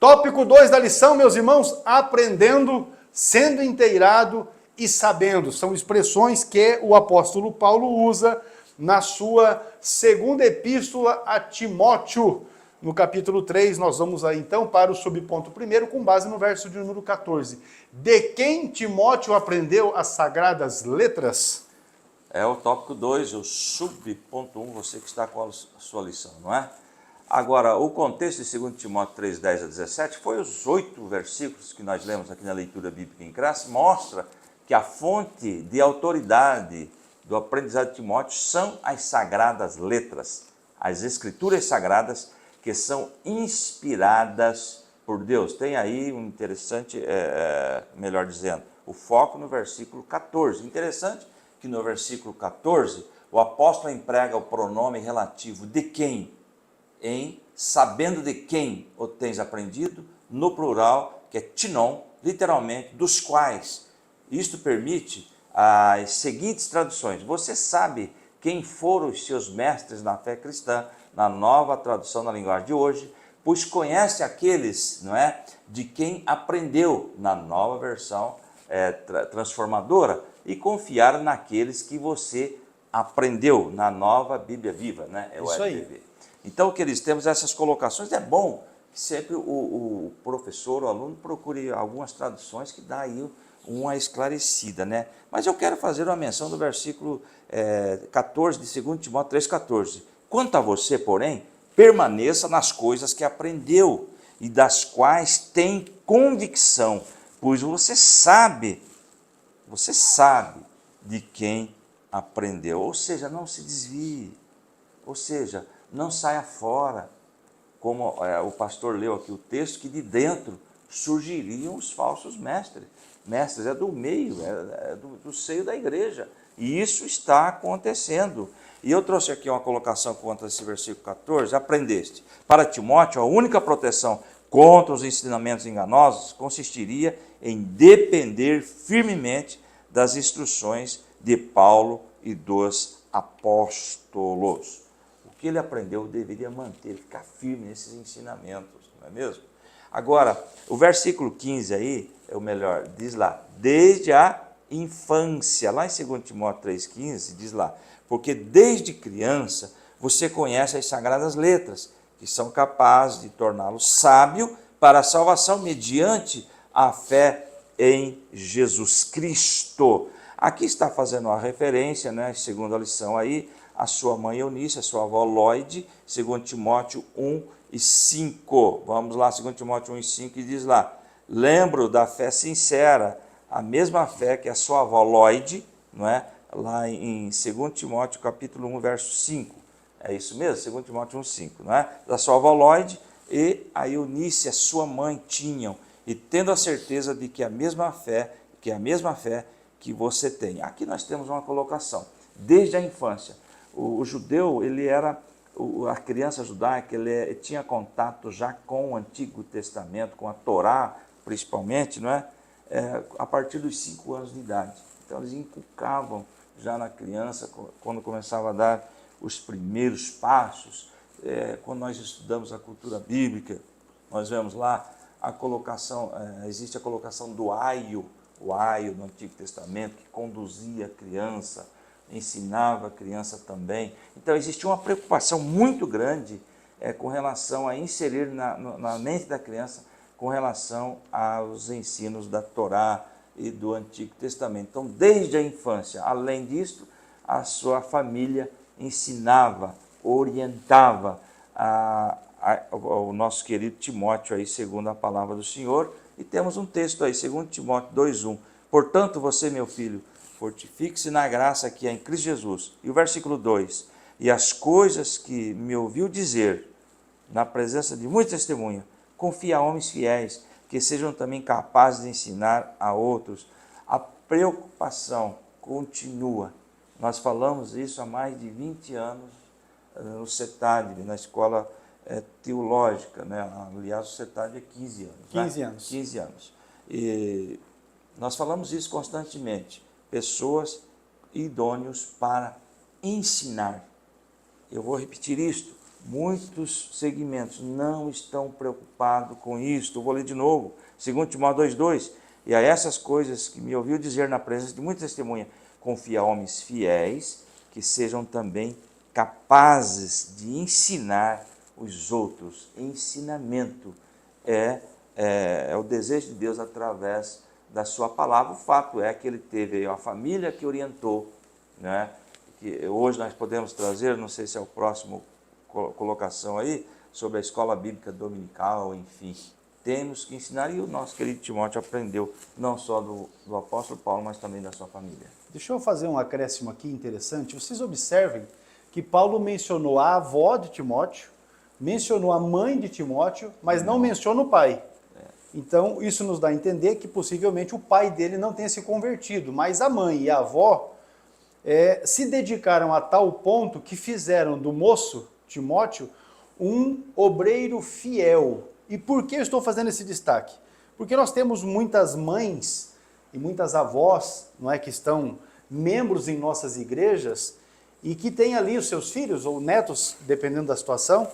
Tópico 2 da lição, meus irmãos, aprendendo, sendo inteirado e sabendo. São expressões que o apóstolo Paulo usa na sua segunda epístola a Timóteo. No capítulo 3, nós vamos aí então para o subponto primeiro, com base no verso de número 14. De quem Timóteo aprendeu as sagradas letras? É o tópico 2, o subponto 1, você que está com a sua lição, não é? Agora, o contexto de 2 Timóteo 3, 10 a 17 foi os 8 versículos que nós lemos aqui na leitura bíblica em classe, mostra que a fonte de autoridade do aprendizado de Timóteo são as sagradas letras, as escrituras sagradas que são inspiradas por Deus. Tem aí um interessante, melhor dizendo, o foco no versículo 14. Interessante que no versículo 14 o apóstolo emprega o pronome relativo de quem, em sabendo de quem o tens aprendido, no plural, que é tinon, literalmente, dos quais. Isto permite as seguintes traduções. Você sabe quem foram os seus mestres na fé cristã, na nova tradução na linguagem de hoje, pois conhece aqueles, não é, de quem aprendeu, na nova versão transformadora, e confiar naqueles que você aprendeu, na nova Bíblia Viva, né? É o Isso LBV. aí. Então, queridos, temos essas colocações. É bom que sempre o professor, o aluno, procure algumas traduções que dá aí uma esclarecida, né? Mas eu quero fazer uma menção do versículo 14 de 2 Timóteo 3,14. Quanto a você, porém, permaneça nas coisas que aprendeu e das quais tem convicção, pois você sabe de quem aprendeu. Ou seja, não se desvie, ou seja, não saia fora, como o pastor leu aqui o texto, que de dentro surgiriam os falsos mestres. Mestres é do meio, do seio da igreja. E isso está acontecendo. E eu trouxe aqui uma colocação contra esse versículo 14. Aprendeste. Para Timóteo, a única proteção contra os ensinamentos enganosos consistiria em depender firmemente das instruções de Paulo e dos apóstolos. O que ele aprendeu deveria manter, ficar firme nesses ensinamentos, não é mesmo? Agora, o versículo 15 aí, é o melhor, diz lá, desde a infância, lá em 2 Timóteo 3,15, diz lá, porque desde criança você conhece as sagradas letras, que são capazes de torná-lo sábio para a salvação mediante a fé em Jesus Cristo. Aqui está fazendo uma referência, né, segundo a lição aí, a sua mãe Eunice, a sua avó Lloyd, 2 Timóteo 1 e 5. Vamos lá, 2 Timóteo 1 e 5, e diz lá, lembro da fé sincera, a mesma fé que a sua avó Lloyd, não é? Lá em 2 Timóteo capítulo 1, verso 5. É isso mesmo? 2 Timóteo 1, 5, não é? Da sua avó Lloyd e a Eunice, a sua mãe, tinham, e tendo a certeza de que a mesma fé que você tem. Aqui nós temos uma colocação, desde a infância. O judeu, ele era, a criança judaica, ele tinha contato já com o Antigo Testamento, com a Torá, principalmente, não é? A partir dos 5 anos de idade. Então, eles inculcavam já na criança, quando começava a dar os primeiros passos. Quando nós estudamos a cultura bíblica, nós vemos lá a colocação, existe a colocação do aio, o aio no Antigo Testamento, que conduzia a criança, ensinava a criança também. Então, existia uma preocupação muito grande com relação a inserir na mente da criança com relação aos ensinos da Torá e do Antigo Testamento. Então, desde a infância, além disso, a sua família ensinava, orientava o nosso querido Timóteo, aí, segundo a palavra do Senhor. E temos um texto aí, 2 Timóteo 2,1. Portanto, você, meu filho, fortifique-se na graça que é em Cristo Jesus. E o versículo 2. E as coisas que me ouviu dizer, na presença de muitas testemunhas, confia a homens fiéis, que sejam também capazes de ensinar a outros. A preocupação continua. Nós falamos isso há mais de 20 anos no CETAD, na escola teológica, né? Aliás, o CETAD é 15 anos. 15 né? anos. 15 anos. E nós falamos isso constantemente. Pessoas idôneos para ensinar. Eu vou repetir isto. Muitos segmentos não estão preocupados com isto. Eu vou ler de novo. 2 Timóteo 2,2. E a essas coisas que me ouviu dizer na presença de muitas testemunhas, confia a homens fiéis, que sejam também capazes de ensinar os outros. Ensinamento é o desejo de Deus através da sua palavra. O fato é que ele teve uma família que orientou, né? Que hoje nós podemos trazer, não sei se é o próximo colocação aí, sobre a escola bíblica dominical, enfim. Temos que ensinar, e o nosso querido Timóteo aprendeu não só do apóstolo Paulo, mas também da sua família. Deixa eu fazer um acréscimo aqui interessante. Vocês observem que Paulo mencionou a avó de Timóteo, mencionou a mãe de Timóteo, mas não menciona o pai. Então, isso nos dá a entender que possivelmente o pai dele não tenha se convertido, mas a mãe e a avó se dedicaram a tal ponto que fizeram do moço, Timóteo, um obreiro fiel. E por que eu estou fazendo esse destaque? Porque nós temos muitas mães e muitas avós, não é, que estão membros em nossas igrejas e que têm ali os seus filhos ou netos, dependendo da situação.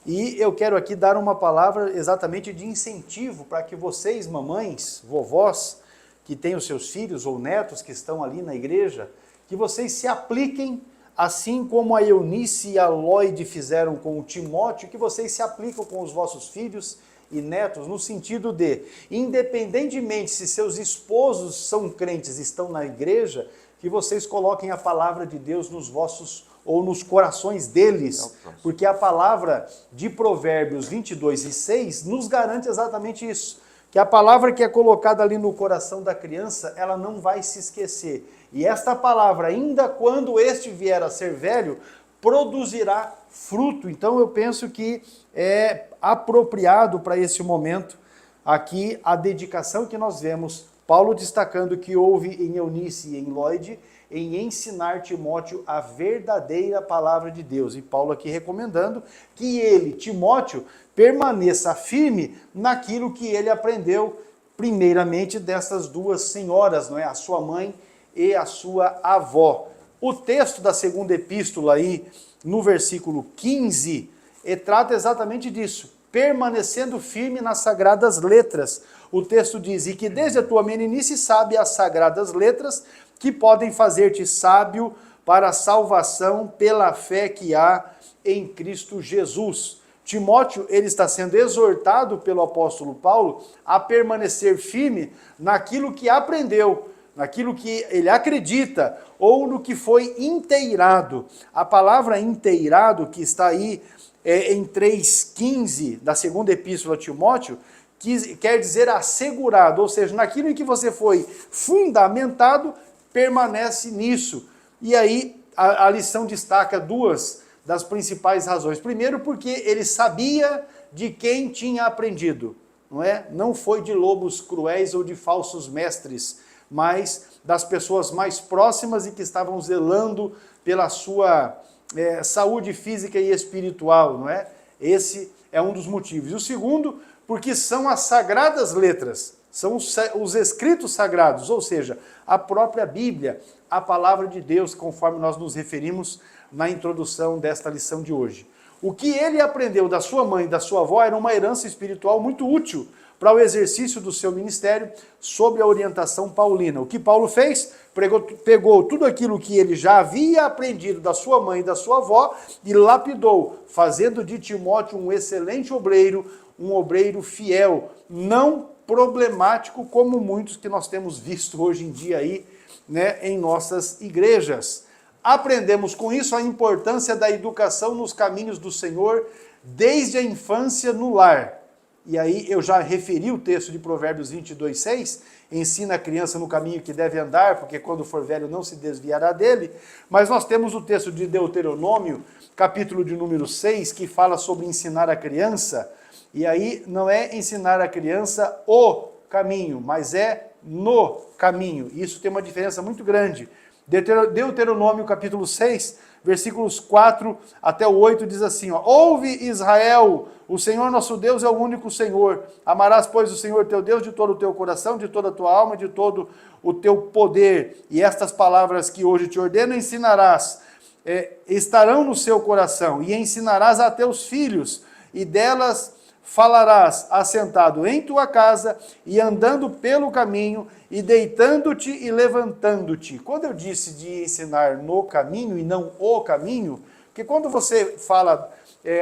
E eu quero aqui dar uma palavra exatamente de incentivo para que vocês, mamães, vovós, que têm os seus filhos ou netos que estão ali na igreja, que vocês se apliquem, assim como a Eunice e a Lloyd fizeram com o Timóteo, que vocês se aplicam com os vossos filhos e netos, no sentido de, independentemente se seus esposos são crentes e estão na igreja, que vocês coloquem a palavra de Deus nos vossos ou nos corações deles, porque a palavra de Provérbios 22:6 nos garante exatamente isso, que a palavra que é colocada ali no coração da criança, ela não vai se esquecer. E esta palavra, ainda quando este vier a ser velho, produzirá fruto. Então eu penso que é apropriado para esse momento aqui a dedicação que nós vemos, Paulo destacando que houve em Eunice e em Lloyd, em ensinar Timóteo a verdadeira palavra de Deus. E Paulo aqui recomendando que ele, Timóteo, permaneça firme naquilo que ele aprendeu, primeiramente dessas duas senhoras, não é? A sua mãe e a sua avó. O texto da segunda epístola aí, no versículo 15, trata exatamente disso, permanecendo firme nas sagradas letras. O texto diz, e que desde a tua meninice sabe as sagradas letras, que podem fazer-te sábio para a salvação pela fé que há em Cristo Jesus. Timóteo, ele está sendo exortado pelo apóstolo Paulo a permanecer firme naquilo que aprendeu, naquilo que ele acredita, ou no que foi inteirado. A palavra inteirado, que está aí em 3,15 da segunda epístola a Timóteo, que quer dizer assegurado, ou seja, naquilo em que você foi fundamentado, permanece nisso. E aí a lição destaca duas das principais razões. Primeiro, porque ele sabia de quem tinha aprendido, não é? Não foi de lobos cruéis ou de falsos mestres, mas das pessoas mais próximas e que estavam zelando pela sua saúde física e espiritual, não é? Esse é um dos motivos. E o segundo, porque são as sagradas letras, são os escritos sagrados, ou seja, a própria Bíblia, a palavra de Deus, conforme nós nos referimos na introdução desta lição de hoje. O que ele aprendeu da sua mãe e da sua avó era uma herança espiritual muito útil para o exercício do seu ministério sob a orientação paulina. O que Paulo fez? Pegou tudo aquilo que ele já havia aprendido da sua mãe e da sua avó e lapidou, fazendo de Timóteo um excelente obreiro, um obreiro fiel, não problemático como muitos que nós temos visto hoje em dia aí, né, em nossas igrejas. Aprendemos com isso a importância da educação nos caminhos do Senhor desde a infância no lar. E aí eu já referi o texto de Provérbios 22:6, ensina a criança no caminho que deve andar, porque quando for velho não se desviará dele. Mas nós temos o texto de Deuteronômio, capítulo de número 6, que fala sobre ensinar a criança. E aí não é ensinar a criança o caminho, mas é no caminho. Isso tem uma diferença muito grande. Deuteronômio capítulo 6, versículos 4 até o 8 diz assim, ó, ouve Israel, o Senhor nosso Deus é o único Senhor. Amarás, pois, o Senhor teu Deus de todo o teu coração, de toda a tua alma, de todo o teu poder. E estas palavras que hoje te ordeno ensinarás, estarão no seu coração, e ensinarás a teus filhos, e delas falarás assentado em tua casa e andando pelo caminho e deitando-te e levantando-te. Quando eu disse de ensinar no caminho e não o caminho, porque quando você fala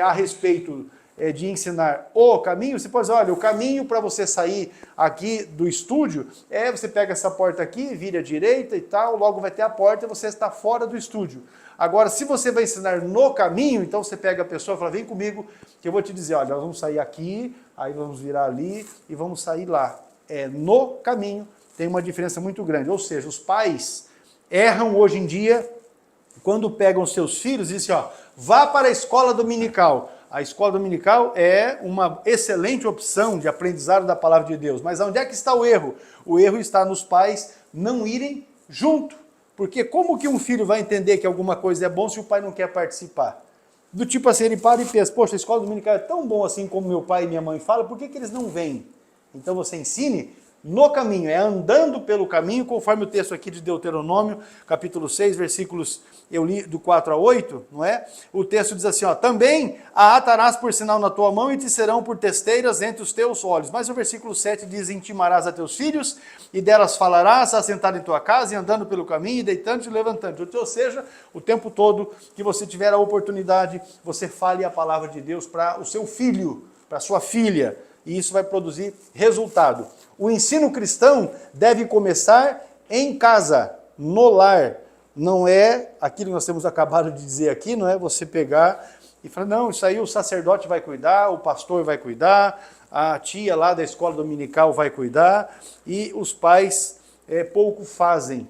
a respeito de ensinar o caminho, você pode dizer, olha, o caminho para você sair aqui do estúdio você pega essa porta aqui, vira à direita e tal, logo vai ter a porta e você está fora do estúdio. Agora, se você vai ensinar no caminho, então você pega a pessoa e fala, vem comigo, que eu vou te dizer, olha, nós vamos sair aqui, aí vamos virar ali e vamos sair lá. É no caminho, tem uma diferença muito grande. Ou seja, os pais erram hoje em dia quando pegam seus filhos e dizem, ó, vá para a escola dominical. A escola dominical é uma excelente opção de aprendizado da palavra de Deus. Mas onde é que está o erro? O erro está nos pais não irem junto. Porque como que um filho vai entender que alguma coisa é bom se o pai não quer participar? Do tipo assim, ele para e pensa, poxa, a escola dominical é tão bom assim como meu pai e minha mãe falam, por que que eles não vêm? Então você ensine no caminho, é andando pelo caminho, conforme o texto aqui de Deuteronômio, capítulo 6, versículos, eu li do 4 a 8, não é? O texto diz assim, ó, também a atarás por sinal na tua mão e te serão por testeiras entre os teus olhos. Mas o versículo 7 diz, intimarás a teus filhos e delas falarás, assentado em tua casa e andando pelo caminho e deitando-te e levantando-te. Ou seja, o tempo todo que você tiver a oportunidade, você fale a palavra de Deus para o seu filho, para a sua filha, e isso vai produzir resultado. O ensino cristão deve começar em casa, no lar. Não é aquilo que nós temos acabado de dizer aqui, não é você pegar e falar, não, isso aí o sacerdote vai cuidar, o pastor vai cuidar, a tia lá da escola dominical vai cuidar, e os pais pouco fazem.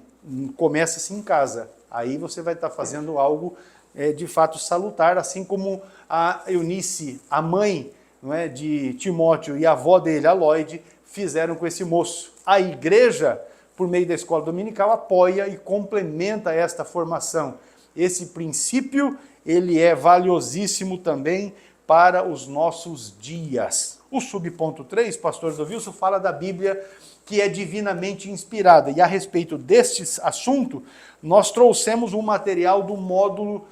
Começa-se em casa. Aí você vai estar fazendo algo de fato salutar, assim como a Eunice, a mãe, não é, de Timóteo e a avó dele, a Lloyd, fizeram com esse moço. A igreja, por meio da escola dominical, apoia e complementa esta formação. Esse princípio, ele é valiosíssimo também para os nossos dias. O subponto 3, pastor Dovilson, fala da Bíblia que é divinamente inspirada. E a respeito deste assunto, nós trouxemos um material do módulo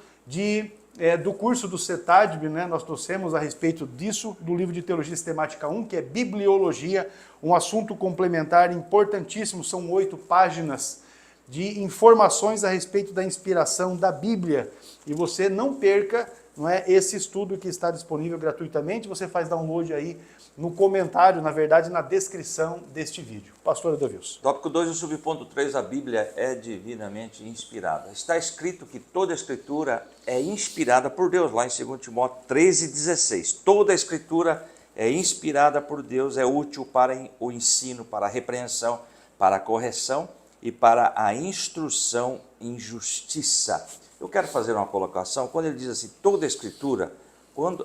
do curso do CETADB, né? Nós trouxemos a respeito disso, do livro de Teologia Sistemática 1, que é Bibliologia, um assunto complementar importantíssimo, são 8 páginas de informações a respeito da inspiração da Bíblia. E você não perca, não é, esse estudo que está disponível gratuitamente, você faz download aí no comentário, na verdade, na descrição deste vídeo. Pastor Edovilson. Tópico 2, o subponto 3, a Bíblia é divinamente inspirada. Está escrito que toda a Escritura é inspirada por Deus, lá em 2 Timóteo 13,16. Toda a Escritura é inspirada por Deus, é útil para o ensino, para a repreensão, para a correção e para a instrução em justiça. Eu quero fazer uma colocação, quando ele diz assim, toda a Escritura,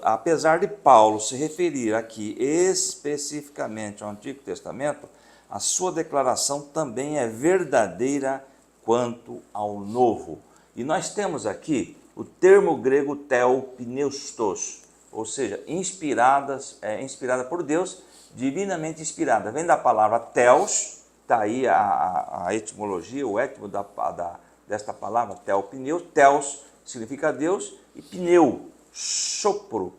apesar de Paulo se referir aqui especificamente ao Antigo Testamento, a sua declaração também é verdadeira quanto ao Novo. E nós temos aqui o termo grego theopneustos, ou seja, inspirada por Deus, divinamente inspirada. Vem da palavra theos, está aí a etimologia, o étimo desta palavra, theopneus. Theos significa Deus e pneu, sopro,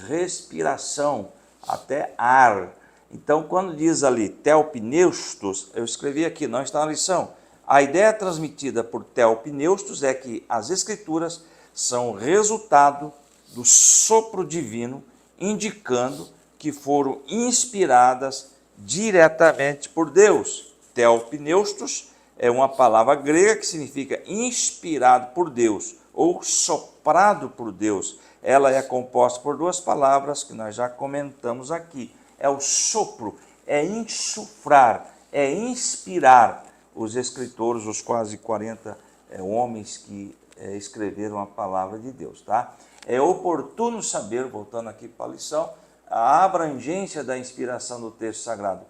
respiração, até ar. Então, quando diz ali theopneustos, eu escrevi aqui, não está na lição. A ideia transmitida por theopneustos é que as Escrituras são resultado do sopro divino, indicando que foram inspiradas diretamente por Deus. Theopneustos é uma palavra grega que significa inspirado por Deus ou soprado por Deus. Ela é composta por 2 palavras que nós já comentamos aqui. É o sopro, é insuflar, é inspirar. Os escritores, os quase 40 homens que escreveram a palavra de Deus, tá? É oportuno saber, voltando aqui para a lição, a abrangência da inspiração do texto sagrado.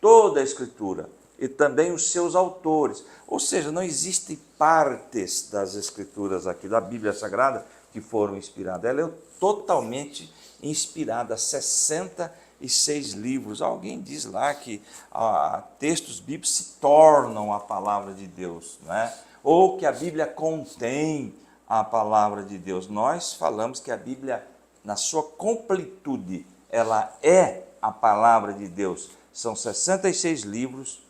Toda a Escritura e também os seus autores. Ou seja, não existem partes das Escrituras aqui, da Bíblia Sagrada, que foram inspiradas. Ela é totalmente inspirada, 66 livros. Alguém diz lá que textos bíblicos se tornam a palavra de Deus, não é? Ou que a Bíblia contém a palavra de Deus. Nós falamos que a Bíblia, na sua completude, ela é a palavra de Deus. São 66 livros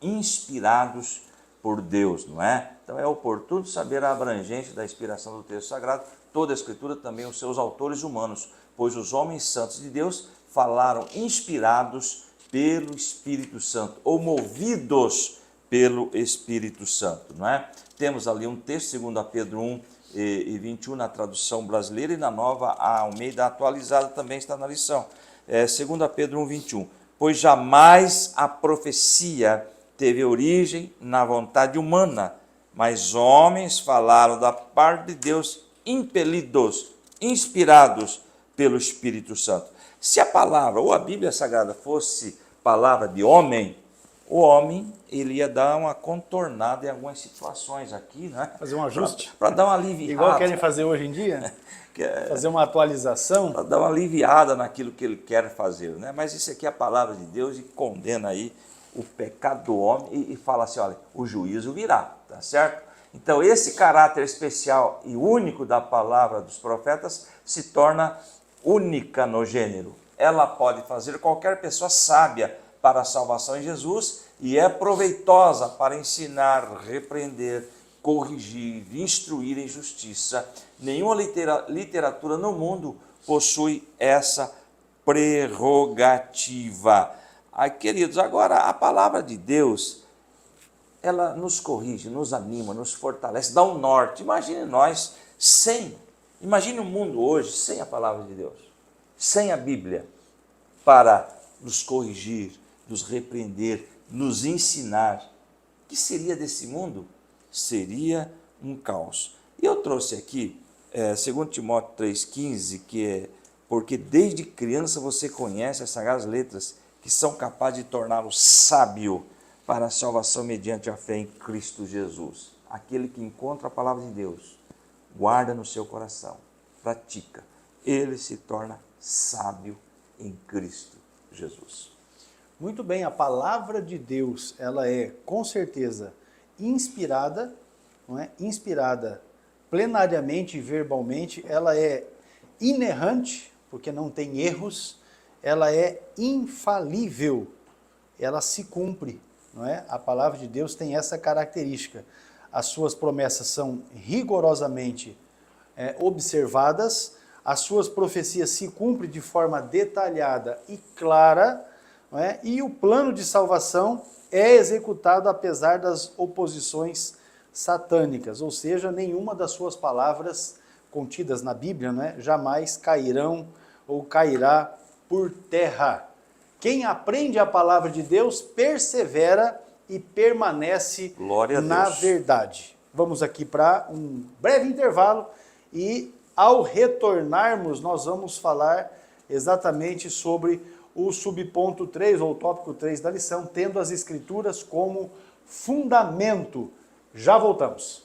inspirados por Deus, não é? Então é oportuno saber a abrangência da inspiração do texto sagrado, toda a Escritura, também os seus autores humanos, pois os homens santos de Deus falaram inspirados pelo Espírito Santo, ou movidos pelo Espírito Santo, não é? Temos ali um texto, 2 Pedro 1, e 21 na tradução brasileira, e na Nova Almeida atualizada também está na lição. 2 Pedro 1, 21. Pois jamais a profecia teve origem na vontade humana, mas homens falaram da parte de Deus, impelidos, inspirados pelo Espírito Santo. Se a palavra ou a Bíblia Sagrada fosse palavra de homem, o homem ele ia dar uma contornada em algumas situações aqui, né? Fazer um ajuste. Para dar uma aliviada. Igual querem fazer hoje em dia? Fazer uma atualização. Para dar uma aliviada naquilo que ele quer fazer, né? Mas isso aqui é a palavra de Deus e condena aí o pecado do homem e fala assim, olha, o juízo virá, tá certo? Então esse caráter especial e único da palavra dos profetas se torna única no gênero. Ela pode fazer qualquer pessoa sábia para a salvação em Jesus e é proveitosa para ensinar, repreender, corrigir, instruir em justiça. Nenhuma literatura no mundo possui essa prerrogativa. Queridos, agora a palavra de Deus, ela nos corrige, nos anima, nos fortalece, dá um norte. Imagine nós imagine o mundo hoje sem a palavra de Deus, sem a Bíblia, para nos corrigir, nos repreender, nos ensinar. O que seria desse mundo? Seria um caos. E eu trouxe aqui, 2 Timóteo 3,15, que é, porque desde criança você conhece as sagradas letras, que são capazes de torná-lo sábio para a salvação mediante a fé em Cristo Jesus. Aquele que encontra a palavra de Deus, guarda no seu coração, pratica, ele se torna sábio em Cristo Jesus. Muito bem, a palavra de Deus, ela é com certeza inspirada, não é? Inspirada plenariamente e verbalmente, ela é inerrante, porque não tem erros, ela é infalível, ela se cumpre, não é? A palavra de Deus tem essa característica. As suas promessas são rigorosamente observadas, as suas profecias se cumprem de forma detalhada e clara, não é? E o plano de salvação é executado apesar das oposições satânicas, ou seja, nenhuma das suas palavras contidas na Bíblia, não é? Jamais cairão ou cairá por terra. Quem aprende a palavra de Deus persevera e permanece na verdade. Vamos aqui para um breve intervalo e ao retornarmos nós vamos falar exatamente sobre o subponto 3 ou tópico 3 da lição, tendo as escrituras como fundamento. Já voltamos.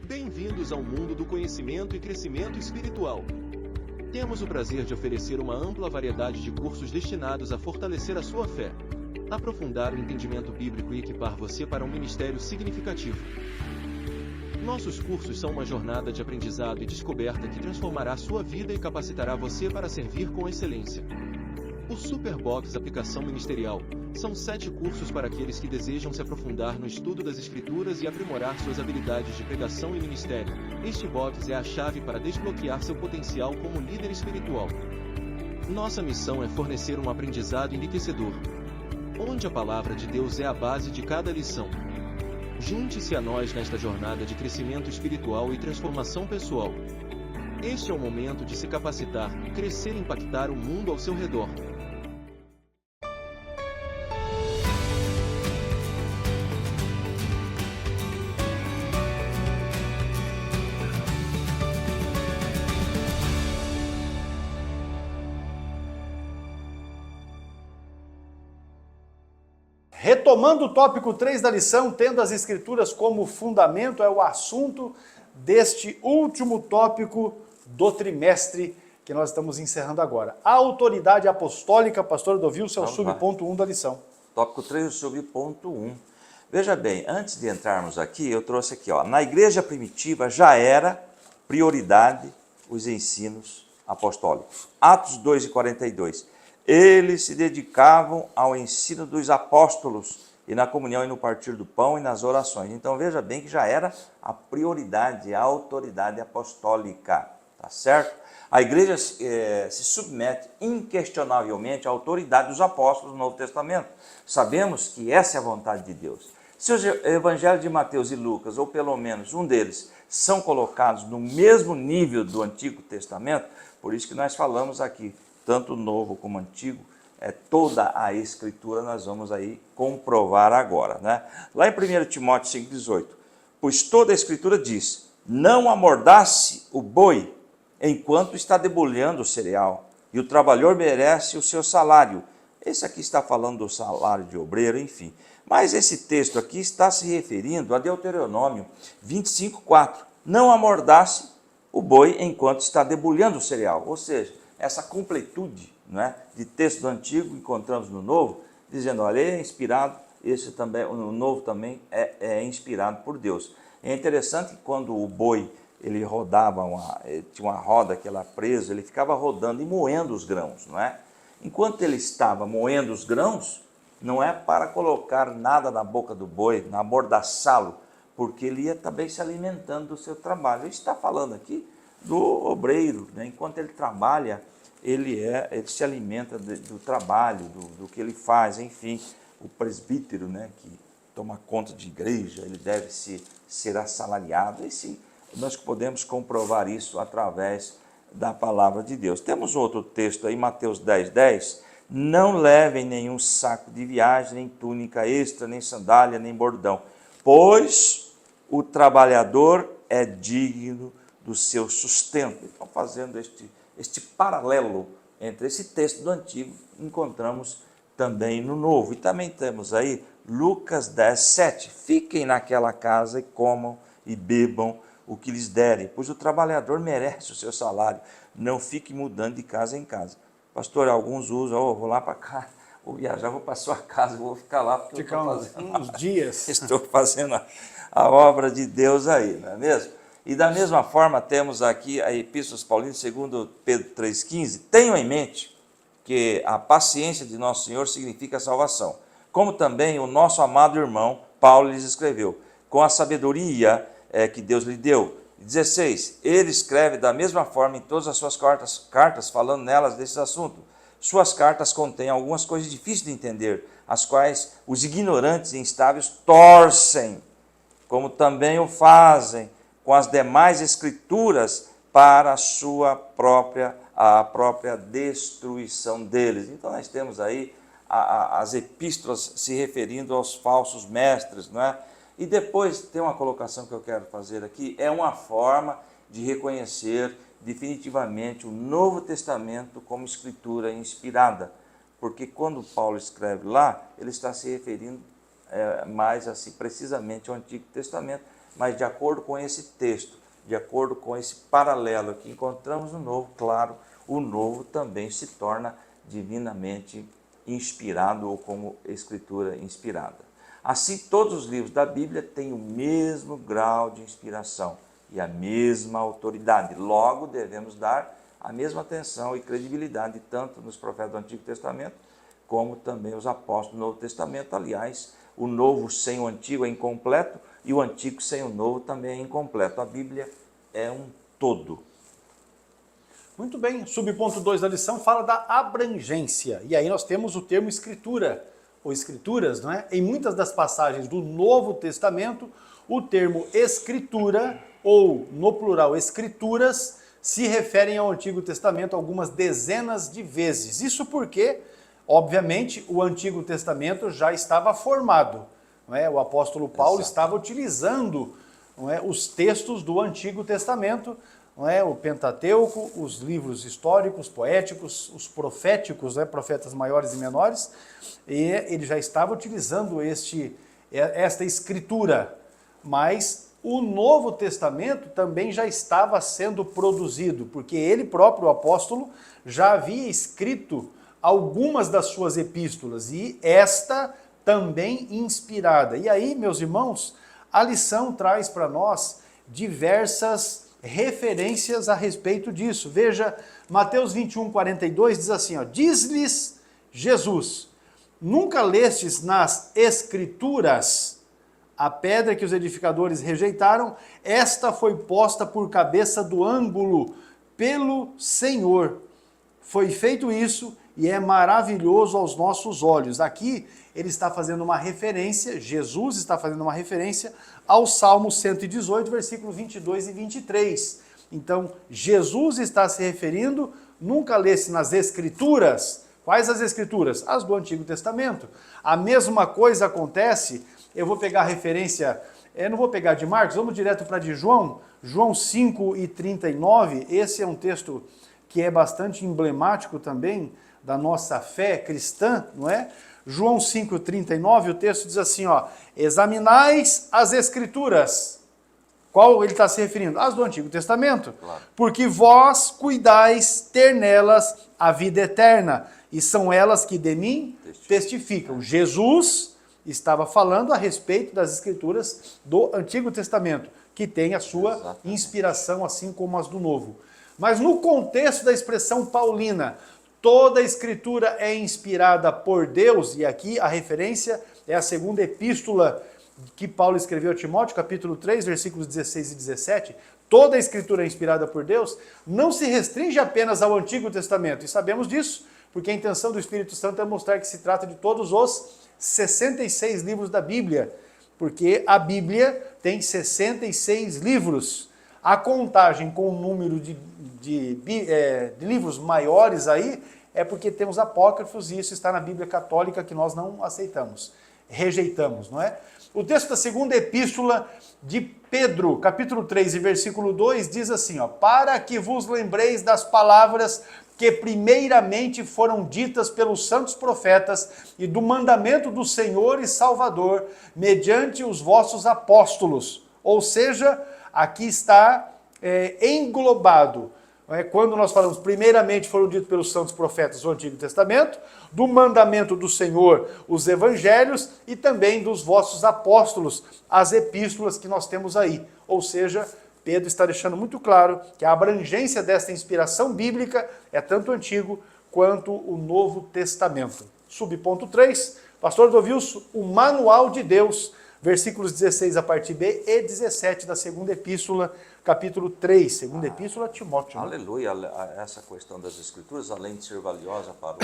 Bem-vindos ao mundo do conhecimento e crescimento espiritual. Temos o prazer de oferecer uma ampla variedade de cursos destinados a fortalecer a sua fé, aprofundar o entendimento bíblico e equipar você para um ministério significativo. Nossos cursos são uma jornada de aprendizado e descoberta que transformará a sua vida e capacitará você para servir com excelência. O Superbox Aplicação Ministerial são 7 cursos para aqueles que desejam se aprofundar no estudo das Escrituras e aprimorar suas habilidades de pregação e ministério. Este box é a chave para desbloquear seu potencial como líder espiritual. Nossa missão é fornecer um aprendizado enriquecedor, onde a palavra de Deus é a base de cada lição. Junte-se a nós nesta jornada de crescimento espiritual e transformação pessoal. Este é o momento de se capacitar, crescer e impactar o mundo ao seu redor. Retomando o tópico 3 da lição, tendo as escrituras como fundamento, é o assunto deste último tópico do trimestre que nós estamos encerrando agora. A autoridade apostólica, pastor Edovilson, é o subponto 1 da lição. Tópico 3, o subponto 1. Veja bem, antes de entrarmos aqui, eu trouxe aqui, na igreja primitiva já era prioridade os ensinos apostólicos. Atos 2:42. Eles se dedicavam ao ensino dos apóstolos, e na comunhão e no partir do pão e nas orações. Então veja bem que já era a prioridade, a autoridade apostólica, tá certo? A igreja se submete inquestionavelmente à autoridade dos apóstolos do Novo Testamento. Sabemos que essa é a vontade de Deus. Se os evangelhos de Mateus e Lucas, ou pelo menos um deles, são colocados no mesmo nível do Antigo Testamento, por isso que nós falamos aqui, tanto o Novo como o Antigo, toda a Escritura nós vamos aí comprovar agora, né? Lá em 1 Timóteo 5,18, pois toda a Escritura diz, não amordace o boi enquanto está debulhando o cereal, e o trabalhador merece o seu salário. Esse aqui está falando do salário de obreiro, enfim. Mas esse texto aqui está se referindo a Deuteronômio 25,4. Não amordace o boi enquanto está debulhando o cereal. Ou seja, essa completude, não é, de texto do Antigo encontramos no Novo, dizendo, olha, ele é inspirado, esse também, o Novo também é inspirado por Deus. É interessante que quando o boi ele rodava, tinha uma roda que era presa, ele ficava rodando e moendo os grãos, não é? Enquanto ele estava moendo os grãos, não é para colocar nada na boca do boi, amordaçá-lo, porque ele ia também se alimentando do seu trabalho. Ele está falando aqui do obreiro, né? Enquanto ele trabalha, ele se alimenta do trabalho, do que ele faz, enfim. O presbítero, né, que toma conta de igreja, ele deve ser assalariado, e sim, nós podemos comprovar isso através da palavra de Deus. Temos outro texto aí, Mateus 10:10, não levem nenhum saco de viagem, nem túnica extra, nem sandália, nem bordão, pois o trabalhador é digno do seu sustento. Então, fazendo este paralelo entre esse texto do Antigo, encontramos também no Novo. E também temos aí Lucas 10:7, fiquem naquela casa e comam e bebam o que lhes derem, pois o trabalhador merece o seu salário, não fique mudando de casa em casa. Pastor, alguns usam, vou lá para cá, vou viajar, vou para a sua casa, vou ficar lá, porque ficar uns dias. Estou fazendo a obra de Deus aí, não é mesmo? E da mesma forma temos aqui a Epístola Paulina, segundo Pedro 3,15, tenham em mente que a paciência de nosso Senhor significa salvação, como também o nosso amado irmão Paulo lhes escreveu, com a sabedoria que Deus lhe deu. 16, ele escreve da mesma forma em todas as suas cartas, falando nelas desse assunto. Suas cartas contêm algumas coisas difíceis de entender, as quais os ignorantes e instáveis torcem, como também o fazem com as demais escrituras para a própria destruição deles. Então nós temos aí as epístolas se referindo aos falsos mestres, não é? E depois tem uma colocação que eu quero fazer aqui, é uma forma de reconhecer definitivamente o Novo Testamento como escritura inspirada, porque quando Paulo escreve lá, ele está se referindo mais assim, precisamente ao Antigo Testamento, mas de acordo com esse texto, de acordo com esse paralelo que encontramos no Novo, claro, o Novo também se torna divinamente inspirado ou como escritura inspirada. Assim, todos os livros da Bíblia têm o mesmo grau de inspiração e a mesma autoridade. Logo, devemos dar a mesma atenção e credibilidade tanto nos profetas do Antigo Testamento, como também os apóstolos do Novo Testamento. Aliás, o Novo sem o Antigo é incompleto e o Antigo sem o Novo também é incompleto. A Bíblia é um todo. Muito bem, subponto 2 da lição fala da abrangência. E aí nós temos o termo escritura, ou escrituras, não é? Em muitas das passagens do Novo Testamento, o termo escritura, ou no plural escrituras, se referem ao Antigo Testamento algumas dezenas de vezes. Isso porque, obviamente, o Antigo Testamento já estava formado. Não é? O apóstolo Paulo estava utilizando, não é, os textos do Antigo Testamento, não é, o Pentateuco, os livros históricos, poéticos, os proféticos, né, profetas maiores e menores, e ele já estava utilizando esta escritura, mas o Novo Testamento também já estava sendo produzido, porque ele próprio, o apóstolo, já havia escrito algumas das suas epístolas, e esta também inspirada. E aí, meus irmãos, a lição traz para nós diversas referências a respeito disso. Veja, Mateus 21:42 diz assim, diz-lhes Jesus. Nunca lestes nas Escrituras a pedra que os edificadores rejeitaram, esta foi posta por cabeça do ângulo pelo Senhor. Foi feito isso e é maravilhoso aos nossos olhos. Aqui ele está fazendo uma referência, Jesus está fazendo uma referência ao Salmo 118, versículo 22 e 23. Então, Jesus está se referindo, nunca lesse nas Escrituras. Quais as Escrituras? As do Antigo Testamento. A mesma coisa acontece, eu vou pegar a referência, eu não vou pegar de Marcos, vamos direto para de João, João 5 e 39, esse é um texto que é bastante emblemático também da nossa fé cristã, não é? João 5, 39, o texto diz assim, ó, examinais as Escrituras. Qual ele está se referindo? As do Antigo Testamento. Claro. Porque vós cuidais ter nelas a vida eterna, e são elas que de mim testificam. Jesus estava falando a respeito das Escrituras do Antigo Testamento, que tem a sua inspiração, assim como as do Novo. Mas no contexto da expressão paulina, toda a Escritura é inspirada por Deus, e aqui a referência é a segunda epístola que Paulo escreveu a Timóteo, capítulo 3, versículos 16 e 17, toda a Escritura é inspirada por Deus, não se restringe apenas ao Antigo Testamento, e sabemos disso, porque a intenção do Espírito Santo é mostrar que se trata de todos os 66 livros da Bíblia, porque a Bíblia tem 66 livros. A contagem com o número de livros maiores aí é porque temos apócrifos e isso está na Bíblia católica que nós não aceitamos, rejeitamos, não é? O texto da segunda epístola de Pedro, capítulo 3 e versículo 2, diz assim, ó, para que vos lembreis das palavras que primeiramente foram ditas pelos santos profetas e do mandamento do Senhor e Salvador, mediante os vossos apóstolos. Ou seja, aqui está englobado, quando nós falamos primeiramente foram ditos pelos santos profetas o Antigo Testamento, do mandamento do Senhor, os evangelhos e também dos vossos apóstolos, as epístolas que nós temos aí. Ou seja, Pedro está deixando muito claro que a abrangência desta inspiração bíblica é tanto o Antigo quanto o Novo Testamento. Subponto 3, pastor Dovilson, o manual de Deus, versículos 16 a parte B e 17 da segunda epístola, capítulo 3, segunda epístola a Timóteo. Aleluia, essa questão das Escrituras, além de ser valiosa para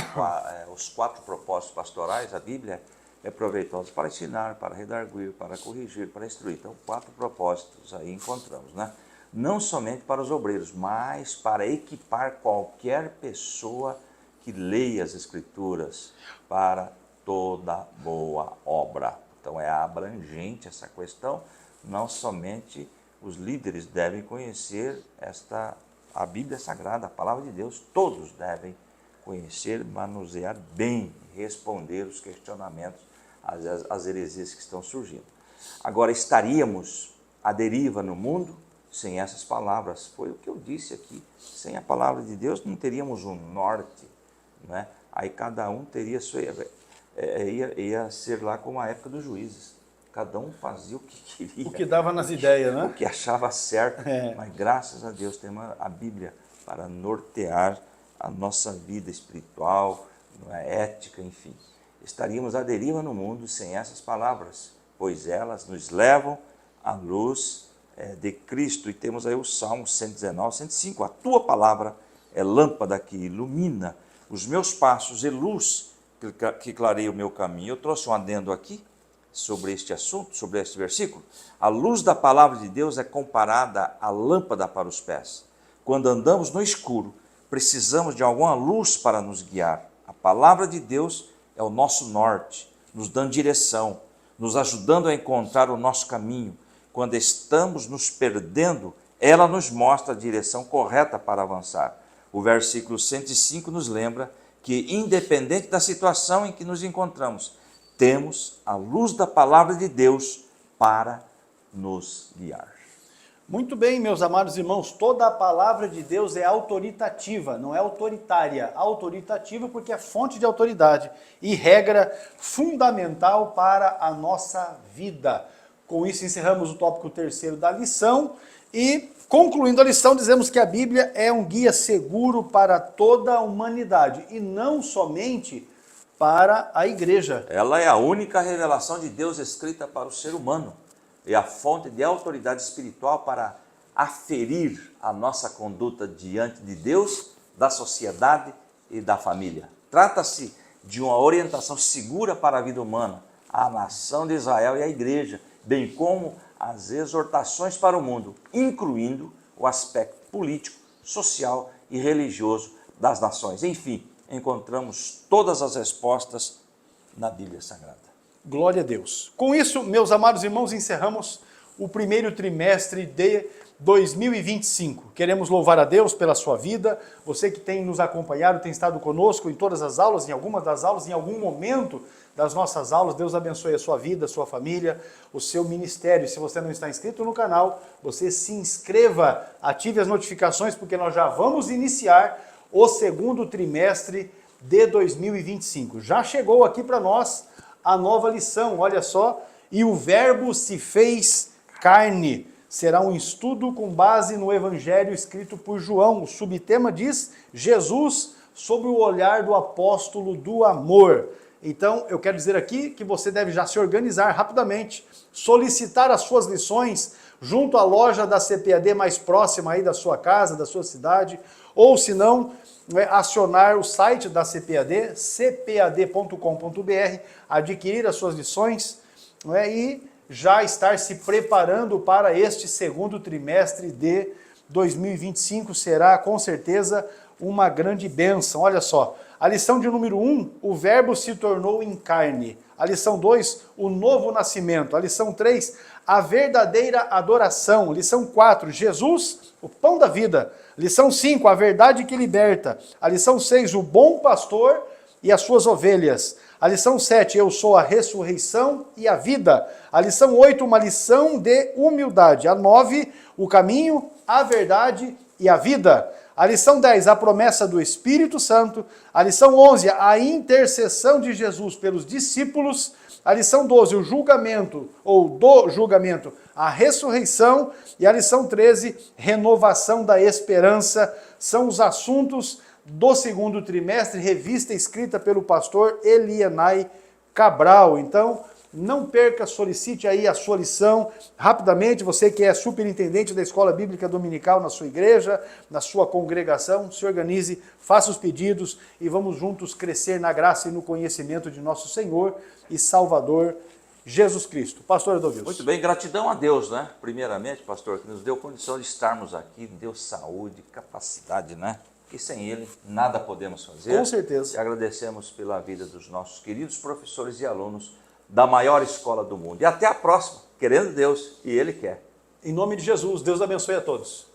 os 4 propósitos pastorais, a Bíblia é proveitosa para ensinar, para redarguir, para corrigir, para instruir. Então, 4 propósitos aí encontramos, né? Não somente para os obreiros, mas para equipar qualquer pessoa que leia as Escrituras para toda boa obra. Então, é abrangente essa questão, não somente os líderes devem conhecer a Bíblia Sagrada, a Palavra de Deus, todos devem conhecer, manusear bem, responder os questionamentos, as heresias que estão surgindo. Agora, estaríamos à deriva no mundo sem essas palavras. Foi o que eu disse aqui. Sem a palavra de Deus não teríamos um norte, né? Aí cada um teria sua... ia ser lá como a época dos juízes. Cada um fazia o que queria. O que dava nas ideias, né? O que achava certo. Mas graças a Deus temos a Bíblia para nortear a nossa vida espiritual, ética, enfim. Estaríamos à deriva no mundo sem essas palavras, pois elas nos levam à luz de Cristo. E temos aí o Salmo 119, 105. A tua palavra é lâmpada que ilumina os meus passos e luz que clareia o meu caminho. Eu trouxe um adendo aqui sobre este assunto, sobre este versículo. A luz da palavra de Deus é comparada à lâmpada para os pés. Quando andamos no escuro, precisamos de alguma luz para nos guiar. A palavra de Deus é o nosso norte, nos dando direção, nos ajudando a encontrar o nosso caminho. Quando estamos nos perdendo, ela nos mostra a direção correta para avançar. O versículo 105 nos lembra que, independente da situação em que nos encontramos, temos a luz da palavra de Deus para nos guiar. Muito bem, meus amados irmãos, toda a palavra de Deus é autoritativa, não é autoritária. Autoritativa porque é fonte de autoridade e regra fundamental para a nossa vida. Com isso encerramos o tópico 3º da lição e, concluindo a lição, dizemos que a Bíblia é um guia seguro para toda a humanidade e não somente para a igreja. Ela é a única revelação de Deus escrita para o ser humano. É a fonte de autoridade espiritual para aferir a nossa conduta diante de Deus, da sociedade e da família. Trata-se de uma orientação segura para a vida humana, a nação de Israel e a igreja, bem como as exortações para o mundo, incluindo o aspecto político, social e religioso das nações. Enfim, encontramos todas as respostas na Bíblia Sagrada. Glória a Deus. Com isso, meus amados irmãos, encerramos o primeiro trimestre de 2025. Queremos louvar a Deus pela sua vida, você que tem nos acompanhado, tem estado conosco em todas as aulas, em algumas das aulas, em algum momento das nossas aulas. Deus abençoe a sua vida, a sua família, o seu ministério. Se você não está inscrito no canal, você se inscreva, ative as notificações, porque nós já vamos iniciar o segundo trimestre de 2025. Já chegou aqui para nós a nova lição, olha só, e o verbo se fez carne. Será um estudo com base no evangelho escrito por João. O subtema diz Jesus sob o olhar do apóstolo do amor. Então, eu quero dizer aqui que você deve já se organizar rapidamente, solicitar as suas lições junto à loja da CPAD mais próxima aí da sua casa, da sua cidade, ou se não, acionar o site da CPAD, cpad.com.br, adquirir as suas lições e já estar se preparando para este segundo trimestre de 2025. Será com certeza uma grande bênção. Olha só, a lição de número 1, o verbo se tornou em carne. A lição 2, o novo nascimento. A lição 3, a verdadeira adoração. Lição 4, Jesus, o pão da vida. Lição 5, a verdade que liberta. A lição 6, o bom pastor e as suas ovelhas. A lição 7, eu sou a ressurreição e a vida. A lição 8, uma lição de humildade. A 9, o caminho, a verdade e a vida. A lição 10, a promessa do Espírito Santo. A lição 11, a intercessão de Jesus pelos discípulos. A lição 12, o julgamento, ou do julgamento, a ressurreição. E a lição 13, renovação da esperança. São os assuntos do segundo trimestre, revista escrita pelo pastor Elienay Cabral. Então, não perca, solicite aí a sua lição rapidamente. Você que é superintendente da Escola Bíblica Dominical na sua igreja, na sua congregação, se organize, faça os pedidos e vamos juntos crescer na graça e no conhecimento de nosso Senhor e Salvador Jesus Cristo. Pastor Edovilson. Muito bem, gratidão a Deus, né? Primeiramente, pastor, que nos deu condição de estarmos aqui, deu saúde, capacidade, né? E sem Ele, nada podemos fazer. Com certeza. E agradecemos pela vida dos nossos queridos professores e alunos da maior escola do mundo. E até a próxima, querendo Deus, e Ele quer. Em nome de Jesus, Deus abençoe a todos.